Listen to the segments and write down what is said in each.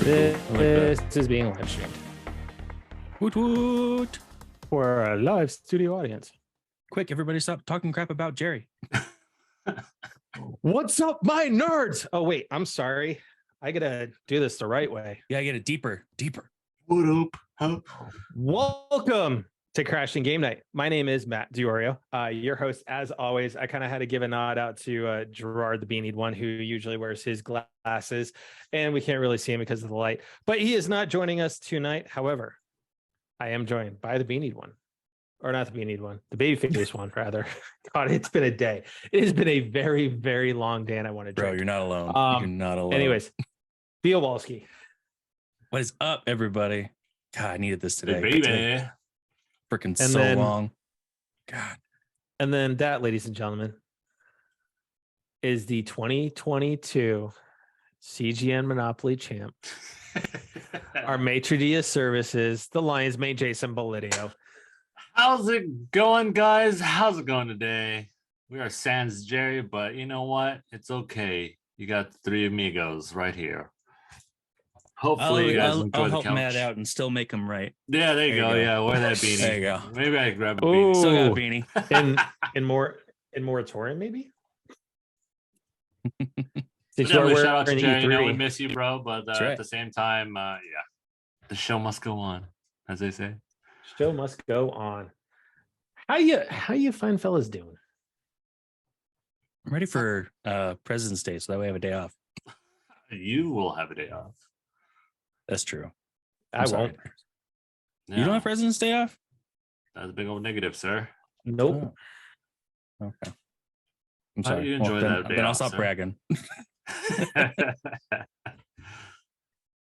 This is being live streamed Woot woot. for a live studio audience. Quick, everybody stop talking crap about Jerry. What's up, my nerds? Oh, wait, I'm sorry. I gotta do this the right way. Yeah, get it deeper. What up? Welcome to Crashing Game Night. My name is Matt Diorio, your host. As always, I kind of had to give a nod out to Gerard, the beanied one, who usually wears his glasses, and we can't really see him because of the light. But he is not joining us tonight. However, I am joined by the beanied one, or not the beanied one, the babyface one, rather. God, it's been a day. It has been a very, very long day, and I want to drink. Bro, you're not alone. You're not alone. Anyways, Biowalski. What is up, everybody? God, I needed this today. Hey, baby. Freaking And so then- long. God. And then that, ladies and gentlemen, is the 2022 CGN Monopoly champ, our maitre d' services, the Lions mate, Jason Bolidio. How's it going, guys? How's it going today? We are Sans Jerry, but you know what? It's okay. You got three amigos right here. Hopefully, you guys enjoy I'll the help couch. Matt out and still make him right. Yeah, there you go. Yeah, wear that beanie. There you go. Maybe I grab a Ooh. beanie. Still got a beanie. In moratorium, maybe. But Since you are definitely shout out to wearing Jerry. You know we E3, miss you, bro. But That's right. at the same time, yeah, the show must go on, as they say. show must go on. How you fine fellas doing? I'm ready for President's Day, so that way I have a day off. You will have a day off. That's true. I I'm sorry. won't. Yeah, You don't have President's Day off? That's a big old negative, sir. Nope. Oh. Okay. I'm How do sorry. you enjoy that day then I'll off, stop sir? bragging.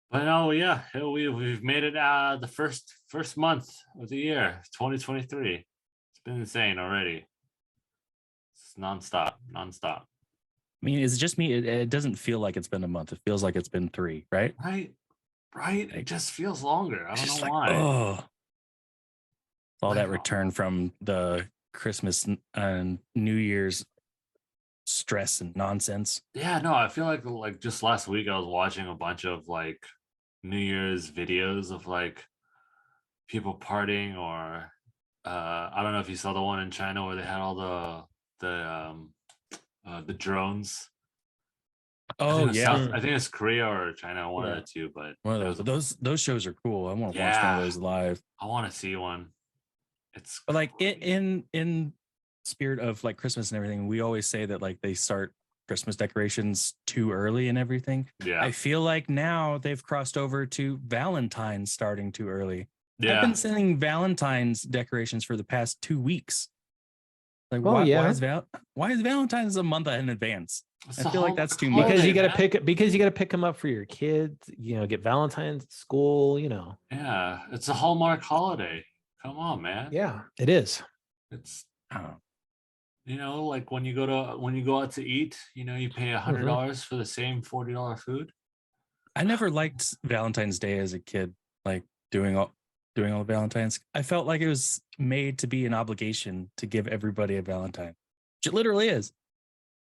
But no, yeah, we've made it the first month of the year, 2023. It's been insane already. It's nonstop. I mean, is it just me? It doesn't feel like it's been a month. It feels like it's been 3, right? Right. It just feels longer. I It's don't just know like, why. oh. All that Wow. return from the Christmas and New Year's stress and nonsense. Yeah, no, I feel like just last week I was watching a bunch of like New Year's videos of like people partying, or I don't know if you saw the one in China where they had all the drones. Oh yeah, I think it's Korea or China, one Yeah. of the two. But one of those shows are cool. I want to watch one Yeah. of those live. I want to see one. It's But like crazy. in spirit of like Christmas and everything, we always say that like they start Christmas decorations too early and everything. yeah, I feel like now they've crossed over to Valentine's starting too early. I've yeah. been sending Valentine's decorations for the past 2 weeks. Like, Oh, why yeah. why is Valentine's a month in advance? It's I the feel like Hallmark that's too holiday, much. Because you gotta man. pick them up for your kids. Get Valentine's at school. Yeah, it's a Hallmark holiday. Come on, man. Yeah, it is. It's Oh, like when you go out to eat, you pay $100 for the same $40 food. I never liked Valentine's Day as a kid, like doing all the Valentines. I felt like it was made to be an obligation to give everybody a Valentine, which it literally is.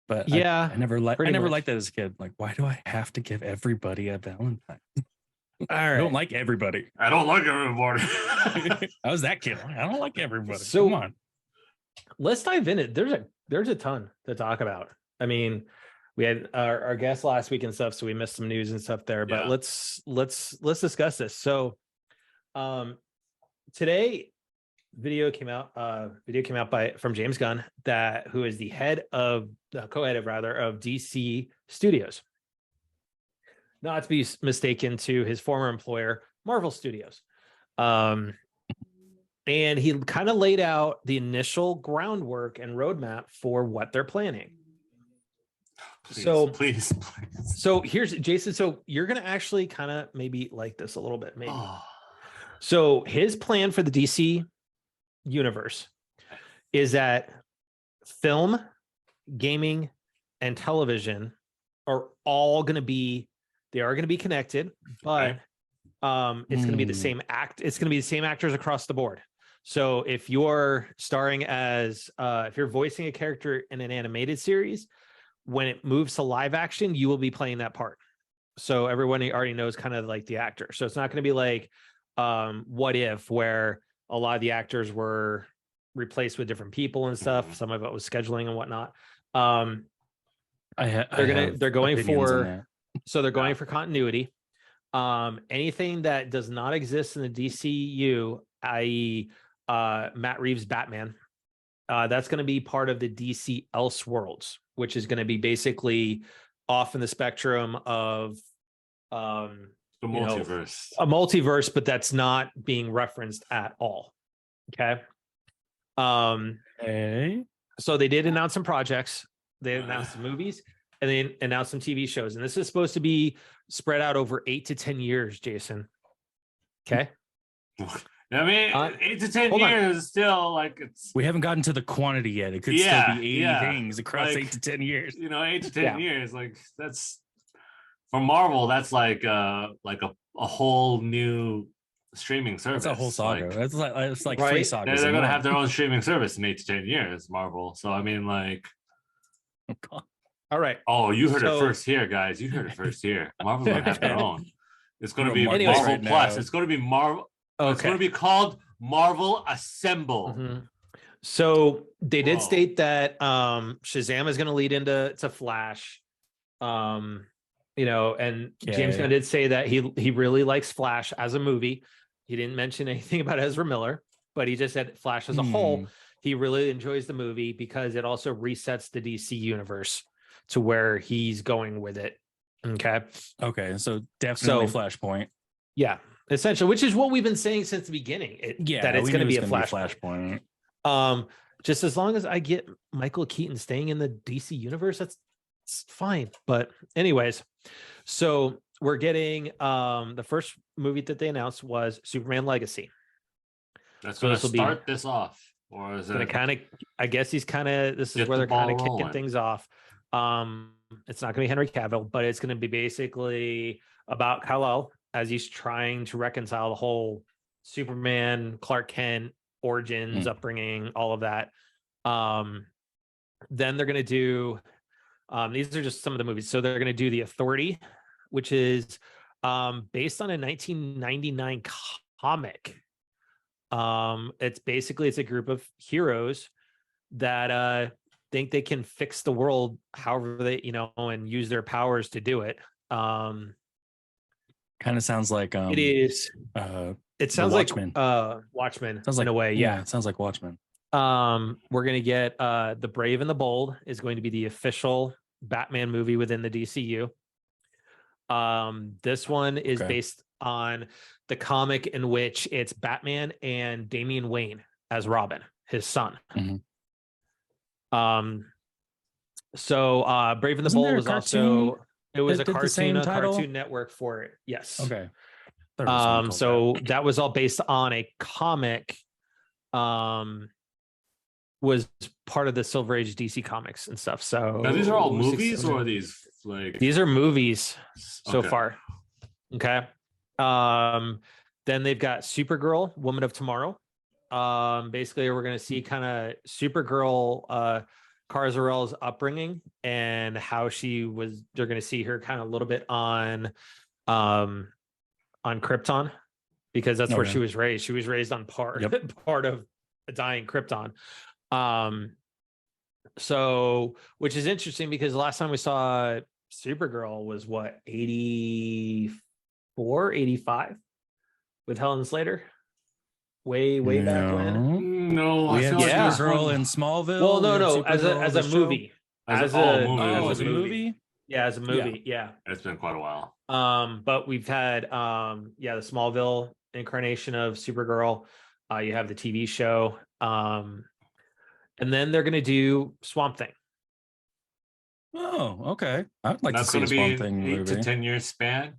But Yeah, I never pretty much. liked that as a kid. Like, why do I have to give everybody a Valentine? All I right. don't like everybody. I don't like everybody. I was that kid. I don't like everybody. So- Come on. Let's dive in it. There's a ton to talk about. I mean, we had our guest last week and stuff, so we missed some news and stuff there. But Yeah. let's discuss this. So, today, video came out from James Gunn, who is the co-head of DC Studios, not to be mistaken to his former employer, Marvel Studios. And he kind of laid out the initial groundwork and roadmap for what they're planning. Please. So here's Jason. So you're going to actually kind of maybe like this a little bit, maybe. Oh, So his plan for the DC universe is that film, gaming, and television are all going to be connected, but it's going to be the same it's going to be the same actors across the board. So if you're starring as if you're voicing a character in an animated series, when it moves to live action, you will be playing that part. So everyone already knows kind of like the actor. So it's not going to be like What If, where a lot of the actors were replaced with different people and stuff. Some of it was scheduling and whatnot. They're going for continuity. Anything that does not exist in the DCEU, i.e. Matt Reeves' Batman, that's going to be part of the DC Elseworlds, which is going to be basically off in the spectrum of the multiverse. A multiverse, but that's not being referenced at all. Okay. So they did announce some projects. They announced some movies, and they announced some TV shows. And this is supposed to be spread out over 8 to 10 years, Jason. Okay. I mean, 8 to 10 years is still like it's. We haven't gotten to the quantity yet. It could still be 80 things across like, 8 to 10 years. 8 to 10 years, like that's for Marvel. That's like a whole new streaming service. That's a whole saga. It's like right? 3 sagas. They're gonna have their own streaming service in 8 to 10 years, Marvel. So I mean, like, all right. Oh, you heard it first here, guys. You heard it first here. Marvel's gonna have their own. It's gonna be Marvel Plus. It's gonna be Marvel. Okay. It's gonna be called Marvel Assemble. Mm-hmm. So they did state that Shazam is gonna lead into Flash. And James Gunn did say that he really likes Flash as a movie. He didn't mention anything about Ezra Miller, but he just said Flash as a whole, he really enjoys the movie because it also resets the DC universe to where he's going with it. Okay. So definitely Flashpoint. Yeah, essentially, which is what we've been saying since the beginning. That it's going to be a Flashpoint. Just as long as I get Michael Keaton staying in the DC universe, that's fine. But anyways, so we're getting the first movie that they announced was Superman Legacy. That's going to start this off, or is it kind of? I guess this is where they're kind of kicking things off. It's not going to be Henry Cavill, but it's going to be basically about Kal-El as he's trying to reconcile the whole Superman, Clark Kent origins, upbringing, all of that. Then they're going to do. These are just some of the movies. So they're going to do The Authority, which is based on a 1999 comic. It's a group of heroes that think they can fix the world however they, and use their powers to do it. Kind of sounds like it is. It sounds like Watchmen. Sounds like, in a way, yeah. It sounds like Watchmen. We're gonna get The Brave and the Bold is going to be the official Batman movie within the DCU. This one is based on the comic in which it's Batman and Damian Wayne as Robin, his son. So Brave and the Bold was also a Cartoon Network for it. Yes. Okay. So that was all based on a comic. Was part of the Silver Age DC comics and stuff. So now these are all movies, or are these like these are movies so far. Okay. Then they've got Supergirl, Woman of Tomorrow. Basically, we're going to see kind of Supergirl, Kara Zor-El's upbringing and how she was. They're going to see her kind of a little bit on Krypton, because that's where she was raised. She was raised on part of a dying Krypton. So which is interesting because the last time we saw Supergirl was what, 84, 85 with Helen Slater, way back when. No, we had Supergirl in Smallville. Well, no, as a movie, as a movie. Yeah, as a movie. Yeah, it's been quite a while. But we've had the Smallville incarnation of Supergirl. You have the TV show. And then they're going to do Swamp Thing. Oh, okay. I'd like to see a Swamp Thing movie. 8 to 10 year span.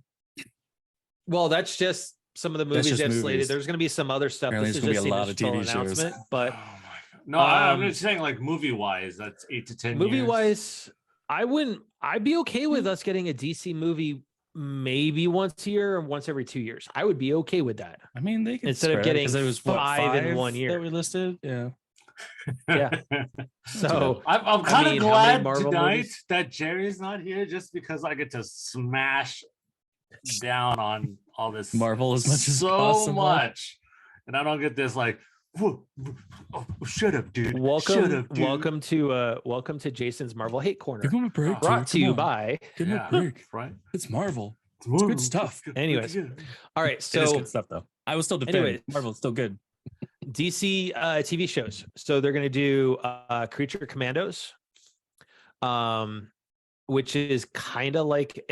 Well, that's just some of the movies they've slated. There's going to be some other stuff. Apparently this is is just a lot of TV shows. But oh my God. No, I'm just saying, like, movie wise, that's 8 to 10 movie years. Wise, I'd be okay with us getting a DC movie maybe once a year or once every 2 years. I would be okay with that. I mean, they could instead of getting it was five in 1 year that we listed. Yeah. So I'm kind of glad tonight that Jerry's not here, just because I get to smash down on all this Marvel as much as so possible. much, and I don't get this like, whoa, oh, shut up, dude. Shut up, dude. Welcome to Jason's Marvel Hate Corner. Give him a break, Oh. Brought dude. to Come you on. by. Give him Yeah, a break. right? It's Marvel. It's It's good stuff. Anyways. All right, It is so good stuff, though. I will still defend. anyways. Marvel's still good. DC TV shows. So they're going to do Creature Commandos, which is kind of like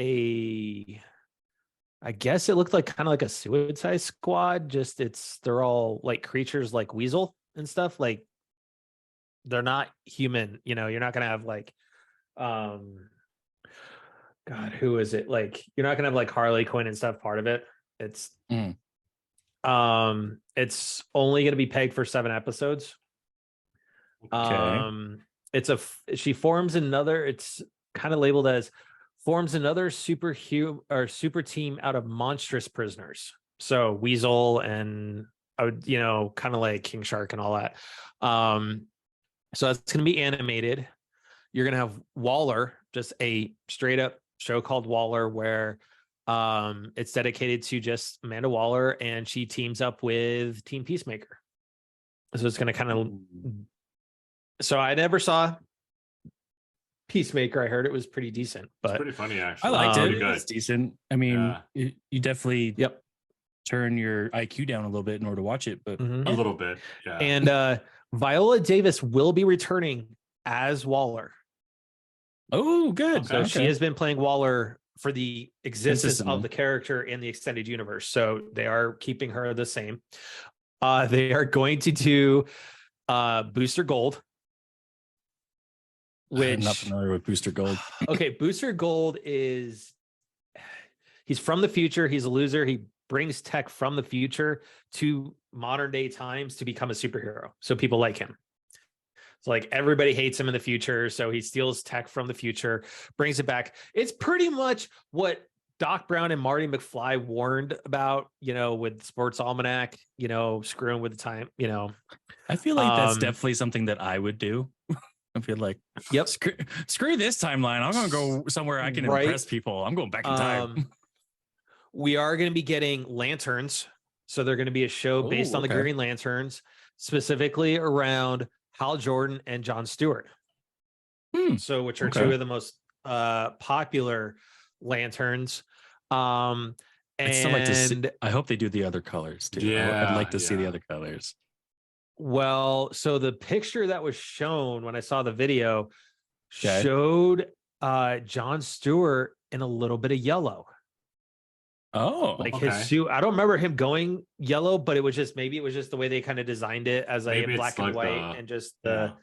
I guess it looked like kind of like a Suicide Squad. Just they're all like creatures like Weasel and stuff. Like they're not human. You know, you're not going to have like, God, who is it? Like you're not going to have like Harley Quinn and stuff part of it. It's it's only going to be pegged for 7 episodes. Okay. She forms another, it's kind of labeled as forms another super team out of monstrous prisoners. So Weasel and kind of like King Shark and all that. So it's going to be animated. You're going to have Waller, just a straight up show called Waller, where it's dedicated to just Amanda Waller, and she teams up with Team Peacemaker. So it's going to kind of. So I never saw Peacemaker. I heard it was pretty decent, but it's pretty funny actually. I liked it. Good. It's decent. I mean, you definitely turn your IQ down a little bit in order to watch it, but a little bit. Yeah. And Viola Davis will be returning as Waller. Oh, good. So she has been playing Waller for the existence Consistently. of the character in the extended universe. So they are keeping her the same. They are going to do Booster Gold. I'm not familiar with Booster Gold. Okay, Booster Gold he's from the future. He's a loser. He brings tech from the future to modern day times to become a superhero. So people like him. So like everybody hates him in the future. So he steals tech from the future, brings it back. It's pretty much what Doc Brown and Marty McFly warned about, with Sports Almanac, screwing with the time, I feel like that's definitely something that I would do. I feel like, yep, screw this timeline. I'm going to go somewhere I can impress people. I'm going back in time. We are going to be getting Lanterns. So they're going to be a show based on the Green Lanterns, specifically around Hal Jordan and Jon Stewart. So which are two of the most popular Lanterns. And I'd still like to see, I hope they do the other colors too. I'd like to see the other colors. Well, so the picture that was shown when I saw the video showed Jon Stewart in a little bit of yellow. Oh, like his suit. I don't remember him going yellow, but it was just the way they kind of designed it as a black and white and just the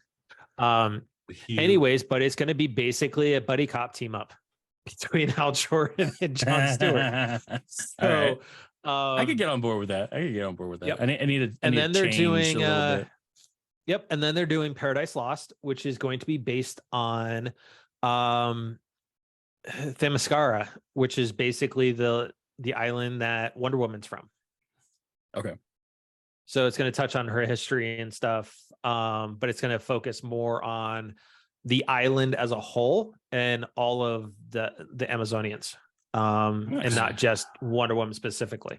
anyways, but it's going to be basically a buddy cop team up between Hal Jordan and Jon Stewart. So I could get on board with that. Yep. I need to and then they're doing a little bit. Yep, and then they're doing Paradise Lost, which is going to be based on Themyscira, which is basically the island that Wonder Woman's from. Okay. So it's going to touch on her history and stuff, but it's going to focus more on the island as a whole and all of the Amazonians, and not just Wonder Woman specifically.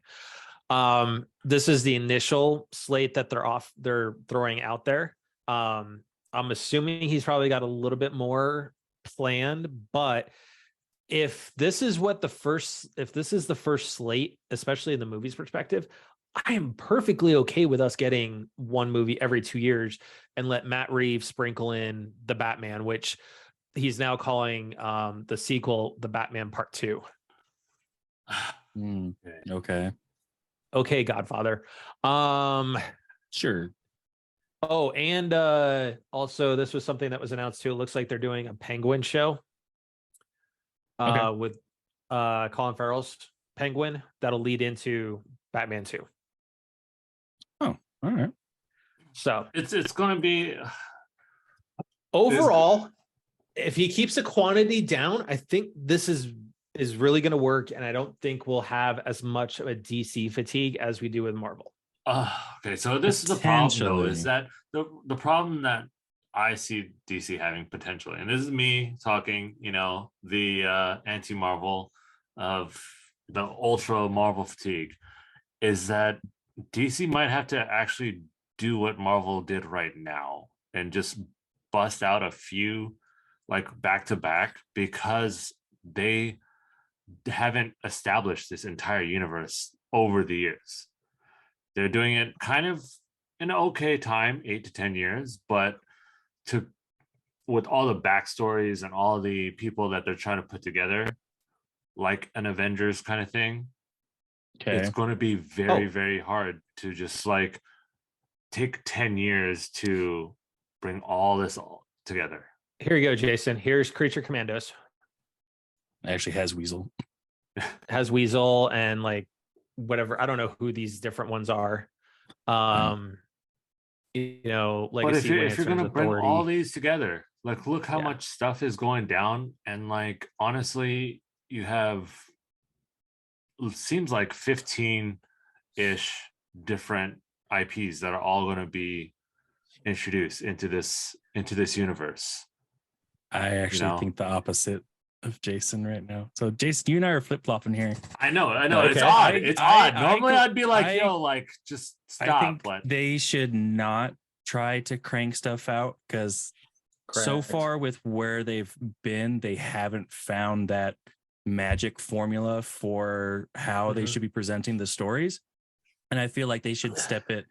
This is the initial slate that they're throwing out there. I'm assuming he's probably got a little bit more planned, but if this is the first slate, especially in the movie's perspective, I am perfectly okay with us getting one movie every 2 years and let Matt Reeves sprinkle in the Batman, which he's now calling the sequel, The Batman Part 2. Okay, Godfather. Sure. Oh, and also this was something that was announced too. It looks like they're doing a Penguin show with Colin Farrell's Penguin that'll lead into Batman 2. Oh, all right. So it's going to be overall, if he keeps the quantity down, I think this is really going to work, and I don't think we'll have as much of a DC fatigue as we do with Marvel. Okay, so this is the problem, though, is that the problem that I see DC having potentially, and this is me talking, the anti-Marvel of the ultra Marvel fatigue, is that DC might have to actually do what Marvel did right now and just bust out a few like back to back, because they haven't established this entire universe over the years. They're doing it kind of in an okay time, 8 to 10 years, but to with all the backstories and all the people that they're trying to put together, like an Avengers kind of thing, it's going to be very hard to just like take 10 years to bring all this all together. Here you go, Jason. Here's Creature Commandos. It actually has Weasel. Has Weasel and like whatever. I don't know who these different ones are. You know, but if you're going to bring Authority. all these together, like look how much stuff is going down, and like honestly, you have, it seems like 15-ish different IPs that are all going to be introduced into this universe. I actually think the opposite of Jason right now. So Jason, you and I are flip-flopping here. I know. Okay. It's odd. It's odd. Normally I'd be like, yo, like just stop. I think but they should not try to crank stuff out, because so far with where they've been, they haven't found that magic formula for how they should be presenting the stories. And I feel like they should step it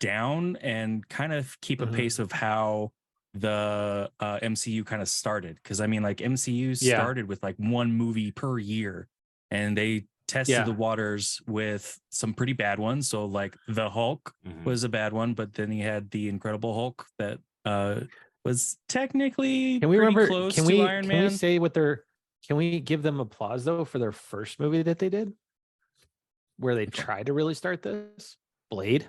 down and kind of keep a pace of how the MCU kind of started. Because I mean, like MCU started with like one movie per year, and they tested the waters with some pretty bad ones. So like the Hulk was a bad one, but then he had the Incredible Hulk that was technically close to Iron Man. Can we say what their? Can we give them applause though for their first movie that they did, where they tried to really start this? Blade.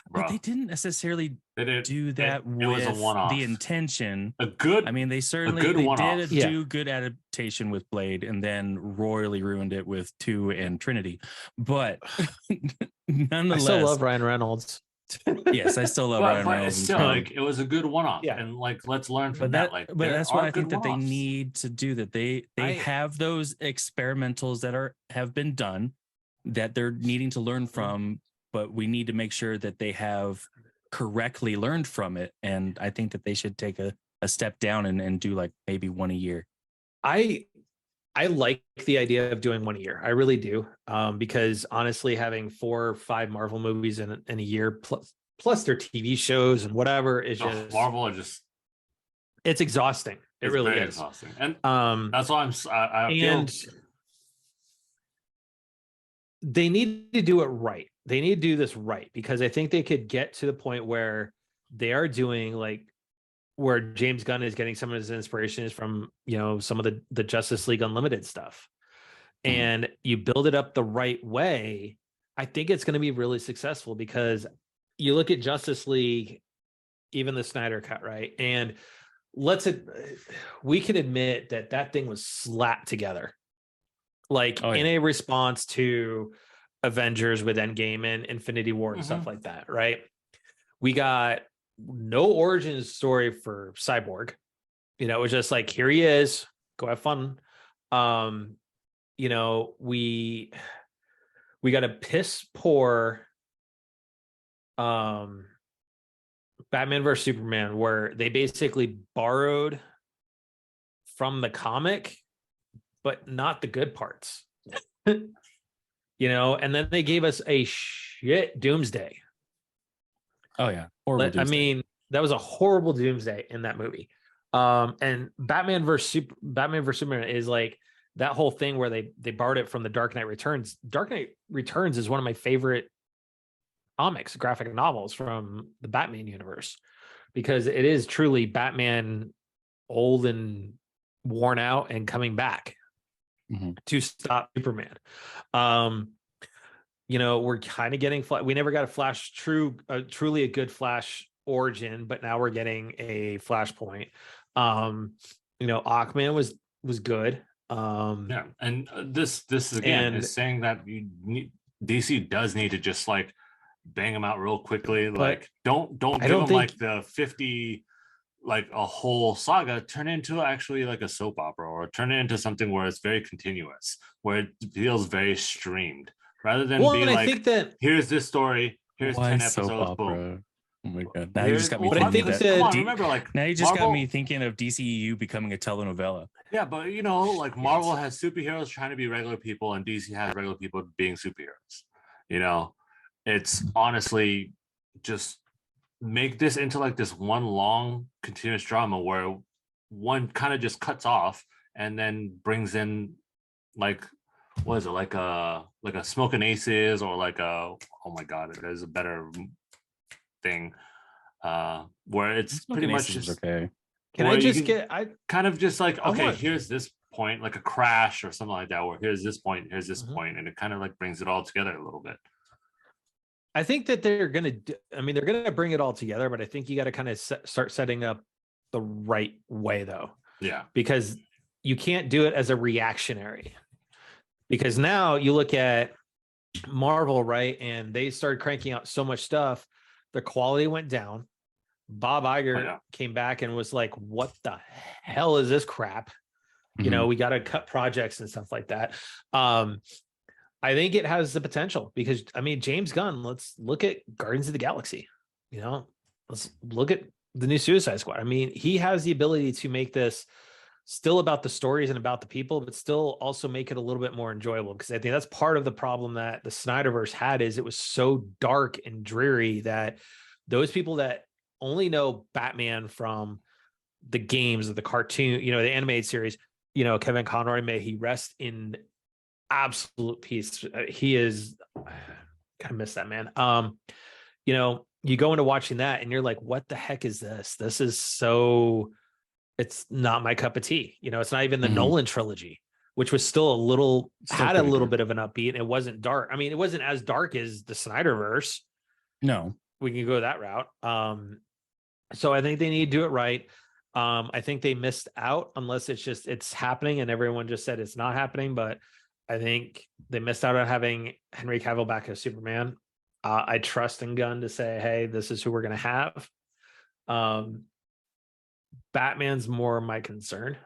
But they didn't necessarily do that with the intention. I mean, they did do good adaptation with Blade, and then royally ruined it with 2 and Trinity. But nonetheless, I still love Ryan Reynolds. Yes, I still love Ryan Reynolds. Still, like it was a good one-off, and like let's learn from that. Like, but that's what I think that they need to do. That they have those experimentals that have been done, that they're needing to learn from. But we need to make sure that they have correctly learned from it. And I think that they should take a step down and do like maybe one a year. I like the idea of doing one a year. I really do. Because honestly, having 4 or 5 Marvel movies in a year plus their TV shows and whatever is just Marvel are just, it's exhausting. It really is exhausting. And that's why I feel they need to do it right. They need to do this right, because I think they could get to the point where they are doing like where James Gunn is getting some of his inspirations from, you know, some of the Justice League Unlimited stuff, and you build it up the right way. I think it's going to be really successful, because you look at Justice League, even the Snyder Cut, right? And we can admit that thing was slapped together. Like in a response to Avengers with Endgame and Infinity War and stuff like that, right? We got no origin story for Cyborg. You know, it was just like, here he is, go have fun. You know, we got a piss poor Batman versus Superman, where they basically borrowed from the comic, but not the good parts. You know, and then they gave us a shit Doomsday. Oh yeah, horrible Doomsday. I mean, that was a horrible Doomsday in that movie. And Batman versus Superman is like that whole thing where they borrowed it from the Dark Knight Returns. Dark Knight Returns is one of my favorite comics, graphic novels from the Batman universe, because it is truly Batman old and worn out and coming back to stop Superman. You know, we're kind of getting we never got a Flash truly a good Flash origin, but now we're getting a Flashpoint. You know, Aquaman was good. Yeah, and this again is saying that DC does need to just like bang them out real quickly. Like don't give them like the 50 like a whole saga, turn it into actually like a soap opera, or turn it into something where it's very continuous, where it feels very streamed, rather than Well, be and I like, think that, here's this story, here's Why 10 soap episodes, boom. opera? Oh my god! Now you just got me But I thinking think that. that- Come on, D- remember, like now you just got Marvel, me thinking of DCEU becoming a telenovela. yeah, but you know, like Marvel has superheroes trying to be regular people, and DC has regular people being superheroes. You know, it's honestly just make this into like this one long continuous drama where one kind of just cuts off and then brings in like, what is it, like a Smoking Aces, or like a, oh my god, there's a better thing where it's pretty Smoking much Aces is just okay. can where I you just can get, I, kind of just like, I okay, want, here's this point, like a Crash or something like that, where here's this point, here's this Mhm. point, and it kind of like brings it all together a little bit. I think that they're going to, I mean, they're going to bring it all together, but I think you got to kind of start setting up the right way though, Yeah. because you can't do it as a reactionary. Because now you look at Marvel, right? And they started cranking out so much stuff, the quality went down. Bob Iger yeah. came back and was like, what the hell is this crap? You know, we got to cut projects and stuff like that. I think it has the potential because, I mean, James Gunn, let's look at Guardians of the Galaxy. You know, let's look at the new Suicide Squad. I mean, he has the ability to make this still about the stories and about the people, but still also make it a little bit more enjoyable. Because I think that's part of the problem that the Snyderverse had, is it was so dark and dreary that those people that only know Batman from the games or the cartoon, you know, the animated series, you know, Kevin Conroy, may he rest in absolute peace. He is, I miss that man. You know, you go into watching that and you're like, what the heck is this? This is so, it's not my cup of tea. You know, it's not even the Nolan trilogy, which was still a little, had a little bit of an upbeat, and it wasn't dark. I mean, it wasn't as dark as the Snyderverse. No, we can go that route. So I think they need to do it right. I think they missed out, unless it's just, it's happening and everyone just said it's not happening. But I think they missed out on having Henry Cavill back as Superman. I trust in Gunn to say, hey, this is who we're going to have. Batman's more my concern,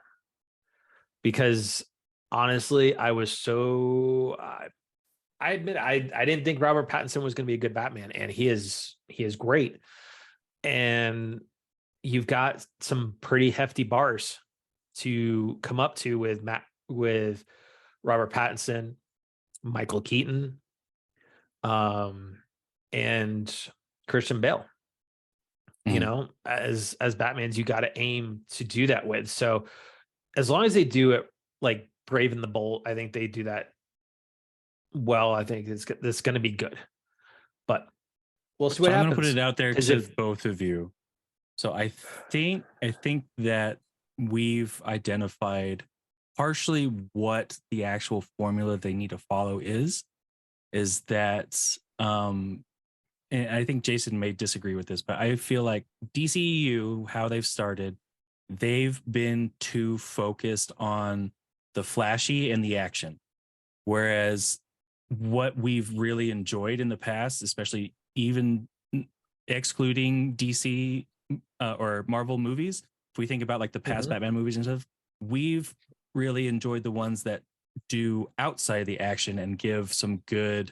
because honestly, I was so, I admit, I didn't think Robert Pattinson was going to be a good Batman, and he is great. And you've got some pretty hefty bars to come up to with Robert Pattinson, Michael Keaton, and Christian Bale. You know, as Batmans, you got to aim to do that with. So as long as they do it like Brave and the Bold, I think they do that well. I think it's going to be good. But we'll see what happens. I'm going to put it out there to both of you. So I think that we've identified partially what the actual formula they need to follow is that and I think Jason may disagree with this, but I feel like DCEU, how they've started, they've been too focused on the flashy and the action. Whereas what we've really enjoyed in the past, especially even excluding DC or Marvel movies, if we think about like the past Batman movies and stuff, we've really enjoyed the ones that do outside the action and give some good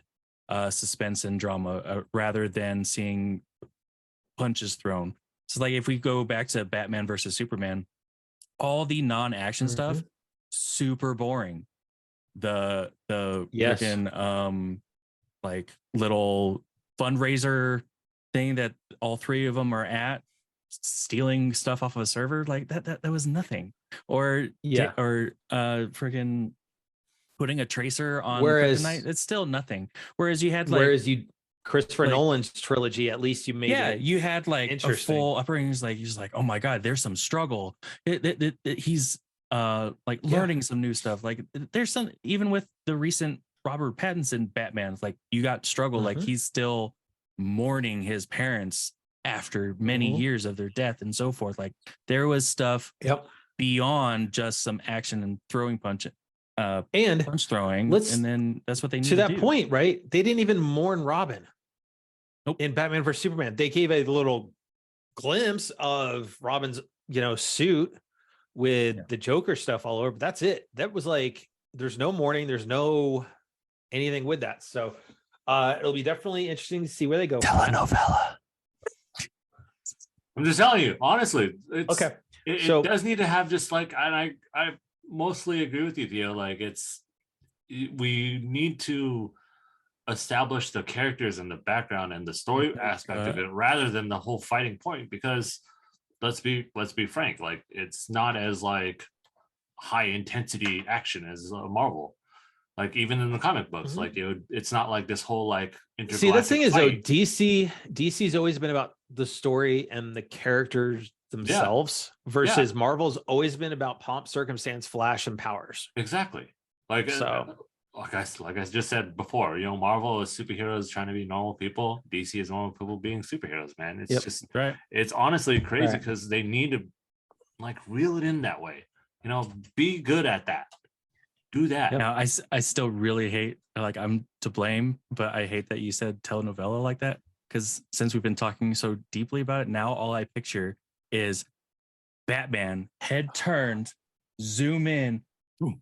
suspense and drama rather than seeing punches thrown. So like if we go back to Batman versus Superman, all the non-action stuff, super boring. The freaking like little fundraiser thing that all three of them are at, stealing stuff off of a server, like that was nothing. Or freaking putting a tracer on Kryptonite, it's still nothing. Whereas you had Christopher Nolan's trilogy, at least you made it. You had like a full upbringing. He's like, oh my god, there's some struggle. He's like learning some new stuff. Like there's some, even with the recent Robert Pattinson Batman, like you got struggle. Like he's still mourning his parents after many years of their death and so forth. Like there was stuff beyond just some action and throwing punch. And punch throwing, and then that's what they need to that do. point, right? They didn't even mourn Robin. In Batman vs Superman, they gave a little glimpse of Robin's suit with Yeah. the Joker stuff all over, but that's it. That was like, there's no mourning, there's no anything with that. So it'll be definitely interesting to see where they go. Telenovela. I'm just telling you, honestly, it's Okay. it does need to have just like, and I mostly agree with you, Theo. Like we need to establish the characters and the background and the story aspect of it rather than the whole fighting point, because let's be frank, like it's not as like high intensity action as Marvel. Like even in the comic books, like it's not like this whole like intergalactic See, the thing is though, fight. DC's always been about the story and the characters themselves versus Marvel's always been about pomp, circumstance, flash, and powers. Exactly. Like so like I just said before, Marvel is superheroes trying to be normal people. DC is normal people being superheroes, man. It's just right. It's honestly crazy because they need to like reel it in that way. Be good at that. Do that. Now, I still really hate, like, I'm to blame, but I hate that you said telenovela like that, because since we've been talking so deeply about it, now all I picture is Batman, head turned, zoom in, boom,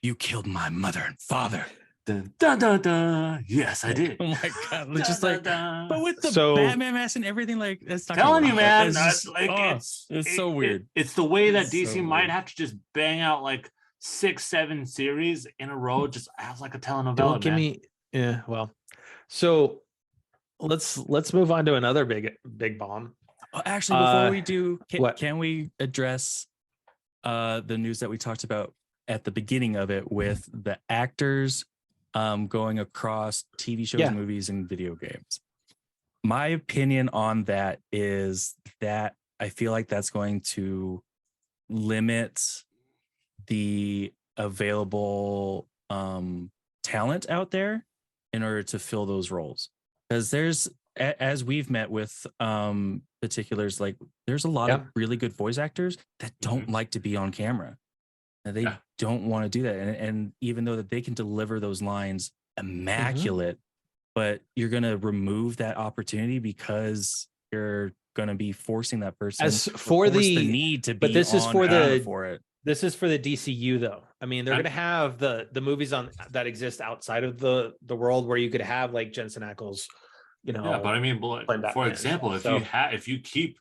you killed my mother and father. Dun, dun, dun, dun. Yes, I did. Oh my god! It's just like, but with the So- Batman mask and everything, like that's not Telling gonna you, work. man, It's just- it's so weird. It's the way that It's DC so might weird. have to just bang out like 6-7 series in a row, just as like a telenovela. don't give man. me well. So let's move on to another big bomb. Oh, actually, before we do, what? can we address the news that we talked about at the beginning of it with the actors going across TV shows, movies, and video games? My opinion on that is that I feel like that's going to limit the available talent out there in order to fill those roles, because there's, as we've met with particulars, like there's a lot of really good voice actors that don't like to be on camera, and they don't want to do that, and even though that they can deliver those lines immaculate, but you're going to remove that opportunity because you're going to be forcing that person As for the need to be, but this is on for camera the for it. This is for the DCU though. I mean, they're going to have the movies on that exist outside of the world where you could have like Jensen Ackles, Yeah, but I mean, for example, if you keep,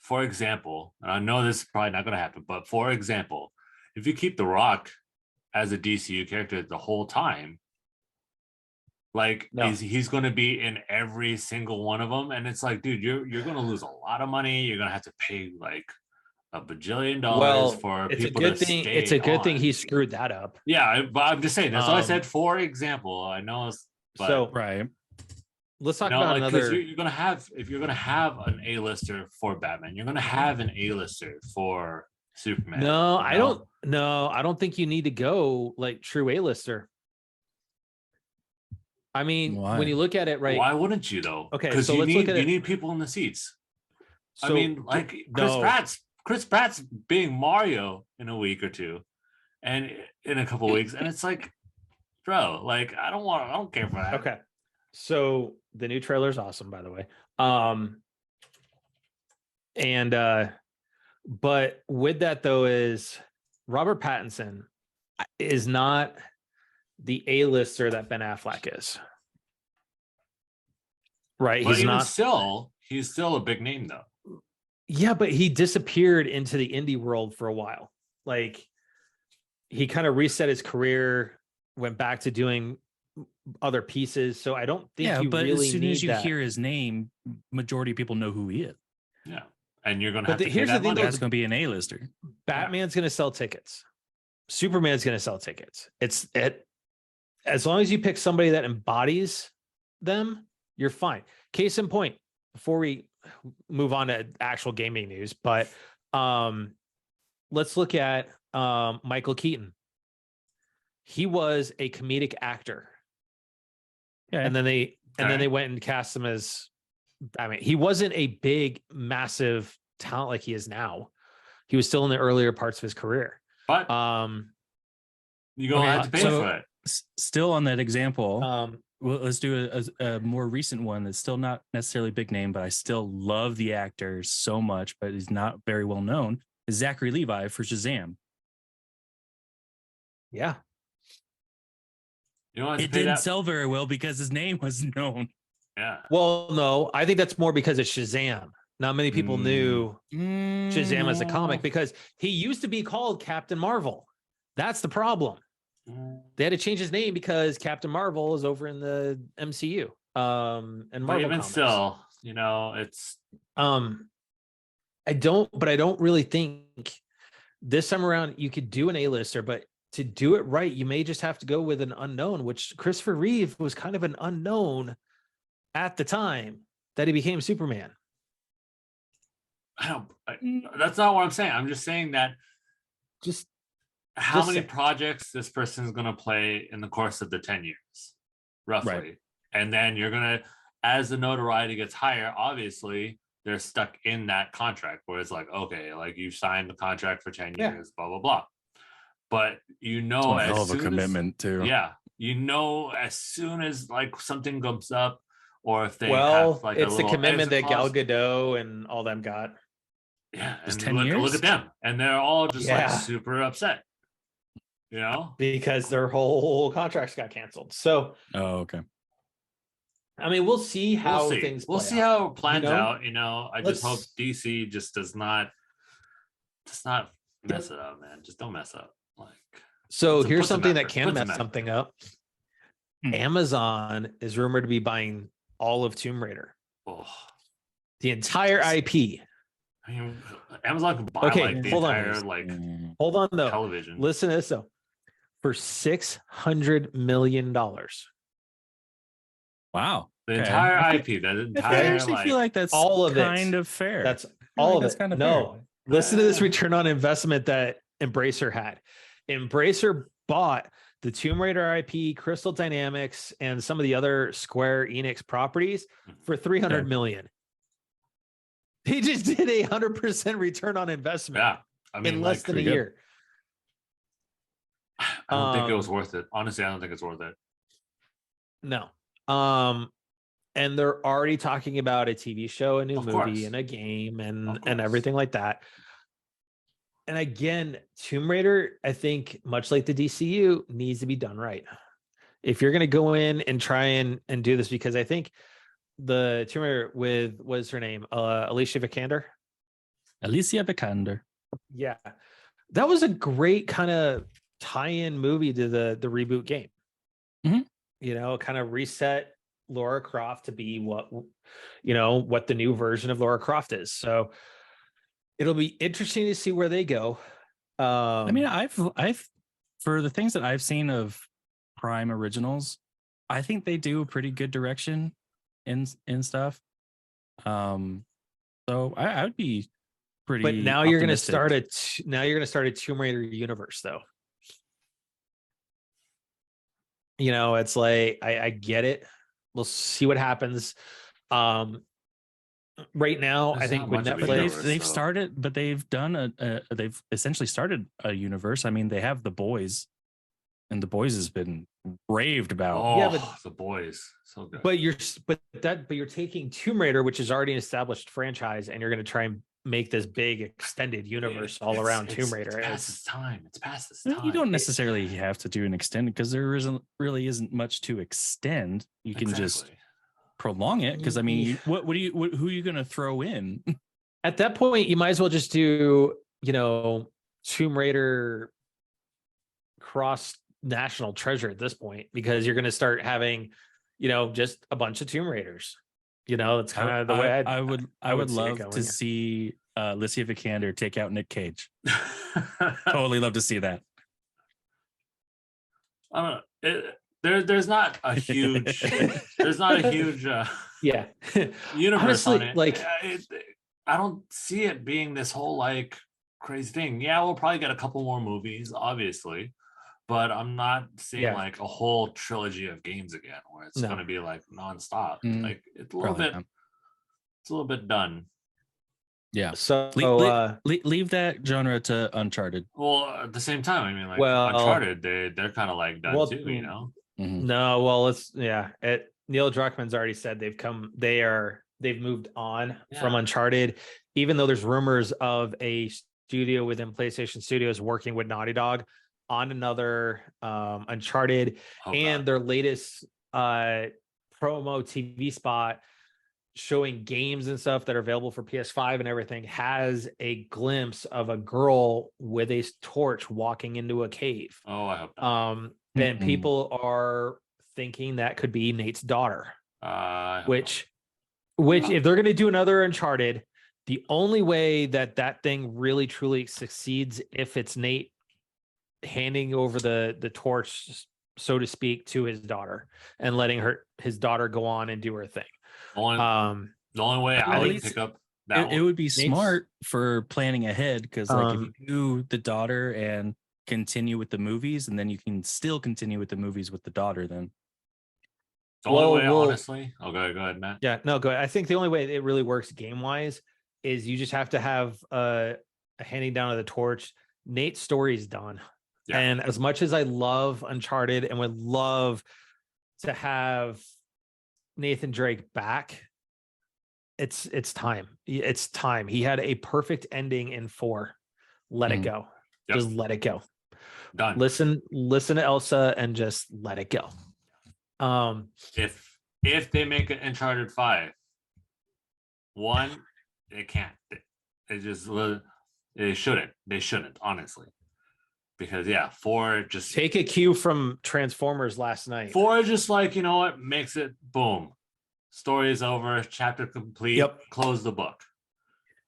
for example, and I know this is probably not going to happen, but for example, if you keep The Rock as a DCU character the whole time, like he's going to be in every single one of them, and it's like, dude, you're going to lose a lot of money. You're going to have to pay like $1 bajillion for people to stay. It's a good thing he screwed that up. Yeah, but I'm just saying, that's what I said. For example, I know. So right. Let's talk about another. You're gonna have, if you're gonna have an A-lister for Batman, you're gonna have an A-lister for Superman. No, I don't. No, I don't think you need to go like true A-lister. I mean, when you look at it, right? Why wouldn't you though? Okay, because so you let's look at it. You need people in the seats. So, I mean, like Chris Pratt's being Mario in a week or two, and in a couple of weeks, and it's like, bro, like I don't care for that. Okay, so the new trailer is awesome, by the way. But with that though, is Robert Pattinson is not the A-lister that Ben Affleck is. Right. But he's still a big name though. Yeah, but he disappeared into the indie world for a while. Like he kind of reset his career, went back to doing other pieces. So I don't think you but really as soon need as you that. hear his name, majority of people know who he is. Yeah. And you're gonna have to pay here's that the thing, money. That's gonna be an A-lister. Batman's gonna sell tickets. Superman's gonna sell tickets. As long as you pick somebody that embodies them, you're fine. Case in point, before we move on to actual gaming news, but let's look at Michael Keaton. He was a comedic actor. Yeah. And then they went and cast him as, I mean, he wasn't a big, massive talent like he is now. He was still in the earlier parts of his career. But you're gonna have to pay for it. Still on that example, well, let's do a more recent one that's still not necessarily a big name, but I still love the actor so much, but he's not very well known. Is Zachary Levi for Shazam? Yeah. You want to It pay didn't that? sell very well because his name was known. Yeah. Well, no, I think that's more because it's Shazam. Not many people knew Shazam as a comic because he used to be called Captain Marvel. That's the problem. They had to change his name because Captain Marvel is over in the MCU. And But Marvel even comics. still, you know, it's I don't really think this time around you could do an A-lister, but to do it right, you may just have to go with an unknown, which Christopher Reeve was kind of an unknown at the time that he became Superman. that's not what I'm saying. I'm just saying that Just how just many saying. projects this person is going to play in the course of the 10 years, roughly. Right. And then you're going to, as the notoriety gets higher, obviously they're stuck in that contract where it's like, okay, like you've signed the contract for 10 Yeah. years, blah, blah, blah. But you It's know, one as hell of a soon commitment too. yeah, you know, as soon as like something comes up, or if they Well, have like it's a the little commitment that exit Gal clause, Gadot and all them got. yeah, Just and 10 look years? at them, and they're all just like Yeah. super upset, you know, Because their whole contracts got canceled. So, Oh, okay. I mean, we'll see how we'll see. things We'll play see out. how it plans You know? out. You know, I just hope Let's- DC just does not mess it up, man. Just don't mess up. Like, So put here's some something that effort, can put some mess effort. something up. Hmm. Amazon is rumored to be buying all of Tomb Raider, Oh, the entire IP. I mean, Amazon can buy Okay, like the hold on. entire like Hold on, though. television. Listen to this though. For $600 million. Wow. The Okay. entire I IP, that I entire actually feel like that's all of it. kind of fair. That's I feel all like of that's it. kind of No, fair. listen to this return on investment that Embracer had. Embracer bought the Tomb Raider IP, Crystal Dynamics, and some of the other Square Enix properties for $300 million. He just did 100% return on investment. Yeah, I mean, in less like, than a good. year. I don't think it was worth it. Honestly, I don't think it's worth it. No. And they're already talking about a TV show, a new movie, course. and a game, Of and course. everything like that. And again, Tomb Raider, I think, much like the DCU, needs to be done right. If you're going to go in and try and do this, because I think the Tomb Raider with, what's her name? Alicia Vikander. Alicia Vikander. Yeah. That was a great kind of tie-in movie to the reboot game. Mhm. You know, kind of reset Laura Croft to be what the new version of Laura Croft is. So it'll be interesting to see where they go. I mean, I've for the things that I've seen of Prime originals, I think they do a pretty good direction in stuff. So I would be pretty. But now you're going to optimistic. start a Tomb Raider universe, though. You know, it's like I get it. We'll see what happens. Right now, There's I think not with much of a Netflix, universe. They've so- started, but they've done they've essentially started a universe. I mean, they have The Boys, and The Boys has been raved about. Oh, Yeah, but- the boys, so good. but you're taking Tomb Raider, which is already an established franchise, and you're going to try and make this big extended universe all around Tomb Raider. It's past its time. It's past its I mean, time. you don't necessarily have to do an extended because there really isn't much to extend. You can just Exactly. prolong it because I mean, who are you going to throw in? At that point, you might as well just do, Tomb Raider cross national treasure at this point, because you're going to start having, just a bunch of Tomb Raiders. It's kind of the way I would see it love going. to see Alicia Vikander take out Nick Cage. Totally love to see that. I don't know. There's not a huge Yeah. universe Honestly, on it. like- I don't see it being this whole like crazy thing. Yeah, we'll probably get a couple more movies, obviously, but I'm not seeing Yeah. like a whole trilogy of games again where it's No. going to be like nonstop. Mm, Like it's a little Probably bit, not. it's a little bit done. Yeah. So, Leave that genre to Uncharted. Well, at the same time, I mean, like Well, Uncharted, they're kind of like done well, too, you know. Mhm. No, well, Neil Druckmann's already said they've moved on from Yeah. Uncharted, even though there's rumors of a studio within PlayStation Studios working with Naughty Dog on another Uncharted, Oh, and God. their latest promo TV spot showing games and stuff that are available for PS5 and everything has a glimpse of a girl with a torch walking into a cave. Oh, I hope not. Then Mhm. people are thinking that could be Nate's daughter, I hope which if they're going to do another Uncharted, the only way that thing really truly succeeds if it's Nate handing over the torch, so to speak, to his daughter and letting his daughter go on and do her thing. The only way I At would least pick up that It one. would be smart for planning ahead because, like, if you do the daughter and continue with the movies, and then you can still continue with the movies with the daughter, then The only way, well, honestly. Okay, go ahead, Matt. Yeah, no, go ahead. I think the only way it really works game wise is you just have to have a handing down of the torch. Nate's story is done. Yeah. And as much as I love Uncharted and would love to have Nathan Drake back, it's time. It's time. He had a perfect ending in 4. Let it Mhm. go. Yep. Just let it go. Done. Listen to Elsa and just let it go. If they make an Uncharted 5, one, they can't. They shouldn't, honestly. Because 4 just Take a cue from Transformers last night. 4 just like, you know what, makes it boom. Story is over, chapter complete, Yep. close the book.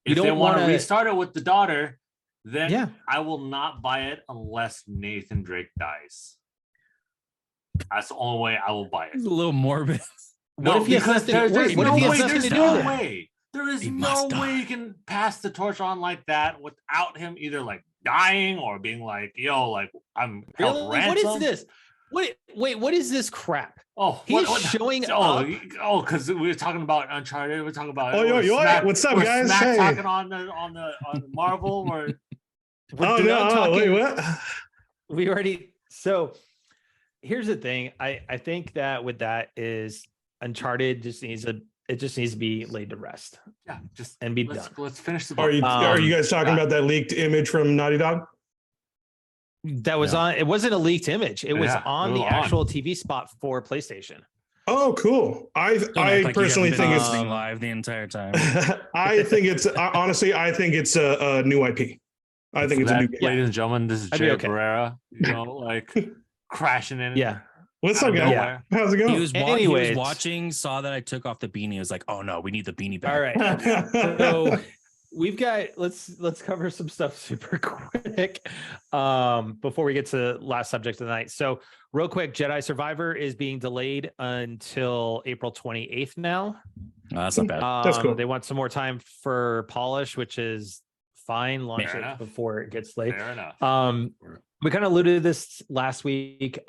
You If they don't want to wanna- restart it with the daughter, then Yeah. I will not buy it unless Nathan Drake dies. That's the only way I will buy it. it's a little morbid. What if he has because nothing- there's what no if he has way. nothing There's to do no with it? way. There is He no must way die. you can pass the torch on like that without him either like dying or being like, yo, like I'm held Really? ransom. What is this? What is this crap? Oh, He's showing up. because we were talking about Uncharted. We're talking about. Oh, what's up, we're guys? Smack Hey. talking on the Marvel. We're We're no! done Wait, talking. what? We already. So here's the thing. I think that with that is Uncharted just needs to be laid to rest just and be let's, done. Let's finish the book. Are you guys talking about that leaked image from Naughty Dog? That was Yeah. on. It wasn't a leaked image. It was Yeah, on it the was on. actual TV spot for PlayStation. Oh, cool. I Don't act like you personally haven't been think it's. listening live the entire time. I think it's honestly. I think it's a new IP. I think it's a new game. Ladies and gentlemen, this is I'd be Jay okay. Barrera. You know, like crashing in. Yeah. What's out up, of guys? nowhere. How's it He going? was, he Anyways. was watching, saw that I took off the beanie. He was like, "Oh no, we need the beanie back." All right. So we've got let's cover some stuff super quick before we get to the last subject of the night. So real quick, Jedi Survivor is being delayed until April 28th now. Oh, that's not bad. That's cool. They want some more time for polish, which is fine. Launch Fair it enough. before it gets late. Fair enough. We kind of alluded to this last week.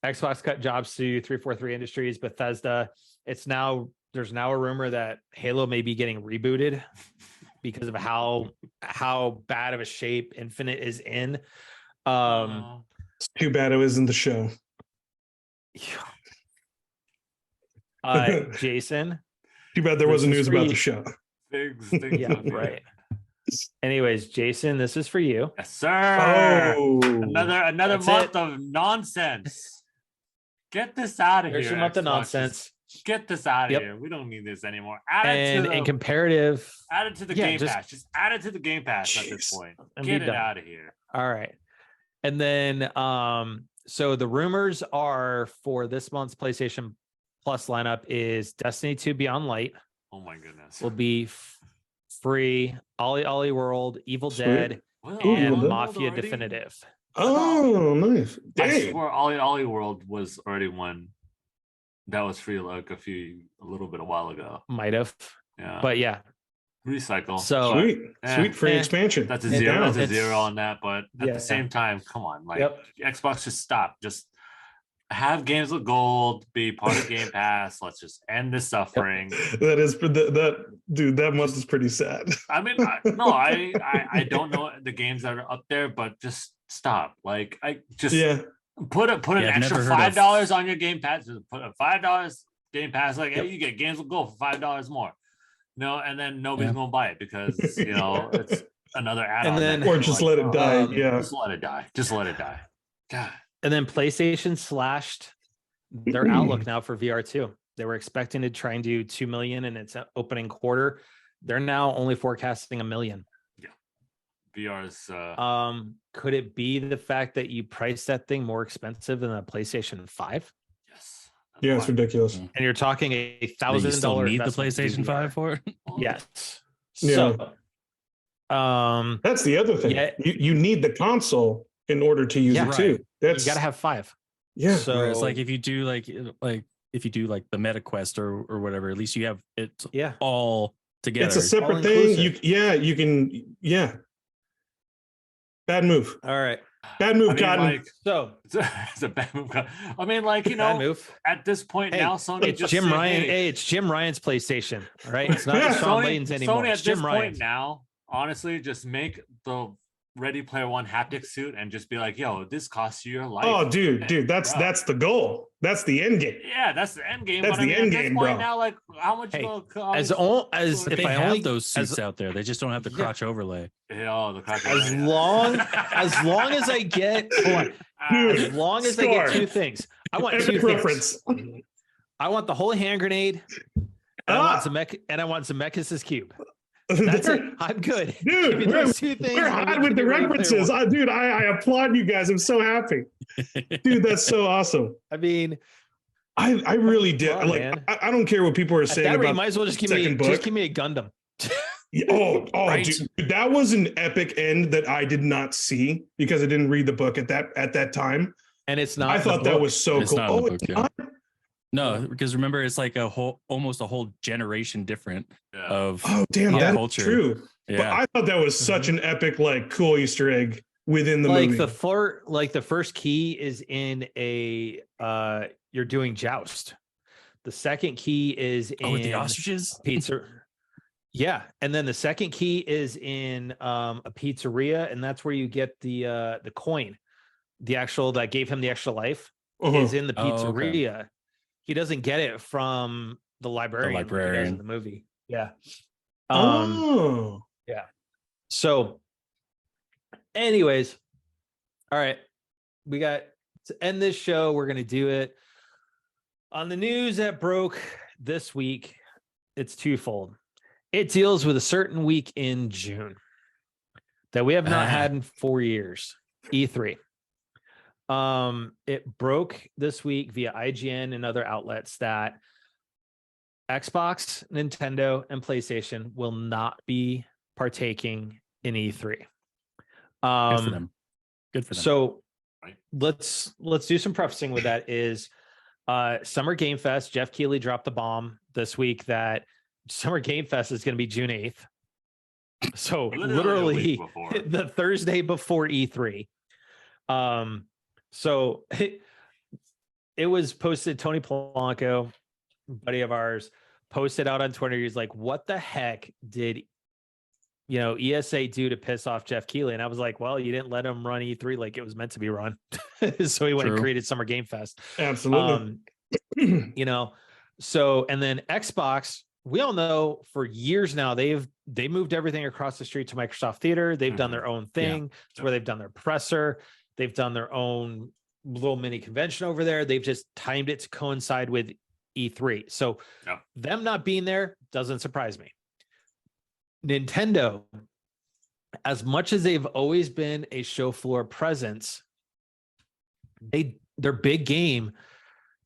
Xbox cut jobs to 343 Industries, Bethesda. There's now a rumor that Halo may be getting rebooted because of how bad of a shape Infinite is in. It's too bad it was in the show. Jason. Too bad there This wasn't is news for about you. the show. Things Yeah, right. Anyways, Jason, this is for you. Yes, sir. Oh, Another That's month it. of nonsense. Get this out of There's here. your month of Xbox. nonsense. Just get this out of Yep. here. We don't need this anymore. Add it And to in the comparative, add it to the yeah, Game just- Pass. Just add it to the Game Pass at this Jeez. point. And Get be it done. out of here. all right. And then so the rumors are for this month's PlayStation Plus lineup is Destiny 2 Beyond Light Oh my goodness. will be free, Ollie World, Evil Sweet. Dead, Well, and Evil Dead Mafia already? Definitive. Oh, nice. I Dang. swear Ollie World was already one that was free like a little bit a while ago. Might have, Yeah. but yeah. recycle. So Sweet. Eh, Sweet free eh, expansion. That's a Yeah, zero. That's a it's- zero on that. But at Yeah. the same time, come on, like Yep. Xbox, just stop. Just have games with gold, be part of Game Pass. Let's just end this suffering. That is that dude. That month is pretty sad. I mean, I don't know the games that are up there, but just stop. Like, I just Yeah. Put an Yeah, I've extra never heard of- $5 on your Game Pass. Just put a $5 Game Pass. Like, hey, you get games will go for $5 more. No, and then nobody's Yeah. gonna buy it because it's another add-on. then- that Or you're just like, let it die. Yeah. Just let it die. Just let it die. God. And then PlayStation slashed their outlook now for VR2. They were expecting to try and do 2 million in its opening quarter. They're now only forecasting 1 million. VR's Could it be the fact that you priced that thing more expensive than a PlayStation 5? yes. Yeah, it's ridiculous. And you're talking You $1,000 still need the investment to do PlayStation VR. 5 for it? Yes. Yeah. So That's the other thing. Yeah. You need the console in order to use Yeah, it right. too. That's you got to have 5. yeah. So Whereas like if you do like if you do like the Meta Quest or whatever, at least you have it yeah. all together. It's a separate thing. all-inclusive. You can. Bad move. All right. Bad move, I mean, Cotton. like, So it's a bad move. I mean, like, bad move. at this point Hey, now, Sony It's just Jim said, Ryan. hey, Hey, it's Jim Ryan's PlayStation. All right. It's not Yeah. Sean Layton's anymore. Sony It's at this Jim point Ryan's. now, honestly, just make the Ready Player One haptic suit and just be like, yo, this costs you your life. Oh, dude, that's Bro. the goal. That's the end game. Yeah, that's the end game. That's but I the mean, end at this game, point bro. now, like, how much Hey, will As But if they I have only those suits as, out there. They just don't have the Yeah. crotch overlay. the crack as long as I get hold on, Dude, as long as I get Score. 2 things. I want 2 Epic things. reference. I want the holy hand grenade. And Ah. I want Zemeckis' cube. That's it. I'm good. Give me Dude, those 2 things. we're and hot then with give the me Ready Player references. One. Dude, I applaud you guys. I'm so happy. Dude, that's so awesome. I mean, I really did. Come on, Like, man. I don't care what people are at saying that rate, about. might as well just give second me book. a Gundam. Oh, Right? dude, that was an epic end that I did not see because I didn't read the book at that time. And it's not. I the thought that book. was so It's cool. not in the Oh, book, it's yeah. not? No, because remember, it's like almost a whole generation different of Oh, damn, Yeah. that's culture. true. But Yeah. I thought that was such an epic, like, cool Easter egg within the like movie. the first key is in a you're doing joust. The second key is in With the ostriches? pizza. Yeah, and then the second key is in a pizzeria, and that's where you get the coin, the actual that gave him the extra life is in the Oh, okay. pizzeria. He doesn't get it from the librarian, like he does in librarian. the movie. Yeah. Oh, So, anyways, all right, we got to end this show. We're gonna do it on the news that broke this week. It's twofold. It deals with a certain week in June that we have not had in 4 years. E3. It broke this week via IGN and other outlets that Xbox, Nintendo, and PlayStation will not be partaking in E3. Good for them. Good for them. So Right. let's do some prefacing with that is Summer Game Fest. Jeff Keighley dropped the bomb this week that Summer Game Fest is going to be June 8th. So Literally a week literally before. the Thursday before E3. So it was posted, Tony Polanco, buddy of ours, posted out on Twitter. He's like, what the heck did ESA do to piss off Jeff Keighley? And I was like, well, you didn't let him run E3 like it was meant to be run. So he went and True. created Summer Game Fest. absolutely. So, and then Xbox, we all know for years now, they moved everything across the street to Microsoft Theater. They've done their own thing. It's where they've done their presser. They've done their own little mini convention over there. They've just timed it to coincide with E3. So them not being there doesn't surprise me. Nintendo, as much as they've always been a show floor presence, their big game,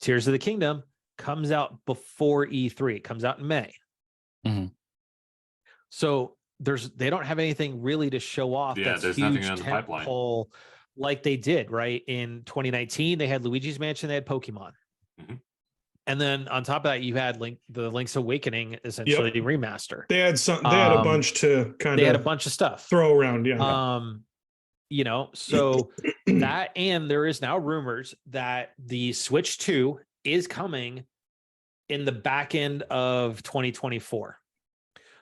Tears of the Kingdom, comes out before E3. It comes out in May. Mhm. So they don't have anything really to show off. Yeah, that's there's huge nothing on the pipeline. tentpole like they did right in 2019. They had Luigi's Mansion. They had Pokemon. Mhm. And then on top of that, you had the Link's Awakening essentially remaster. They had a bunch to kind They had a of bunch of stuff. throw around. Yeah. So that, and there is now rumors that the Switch 2 is coming in the back end of 2024.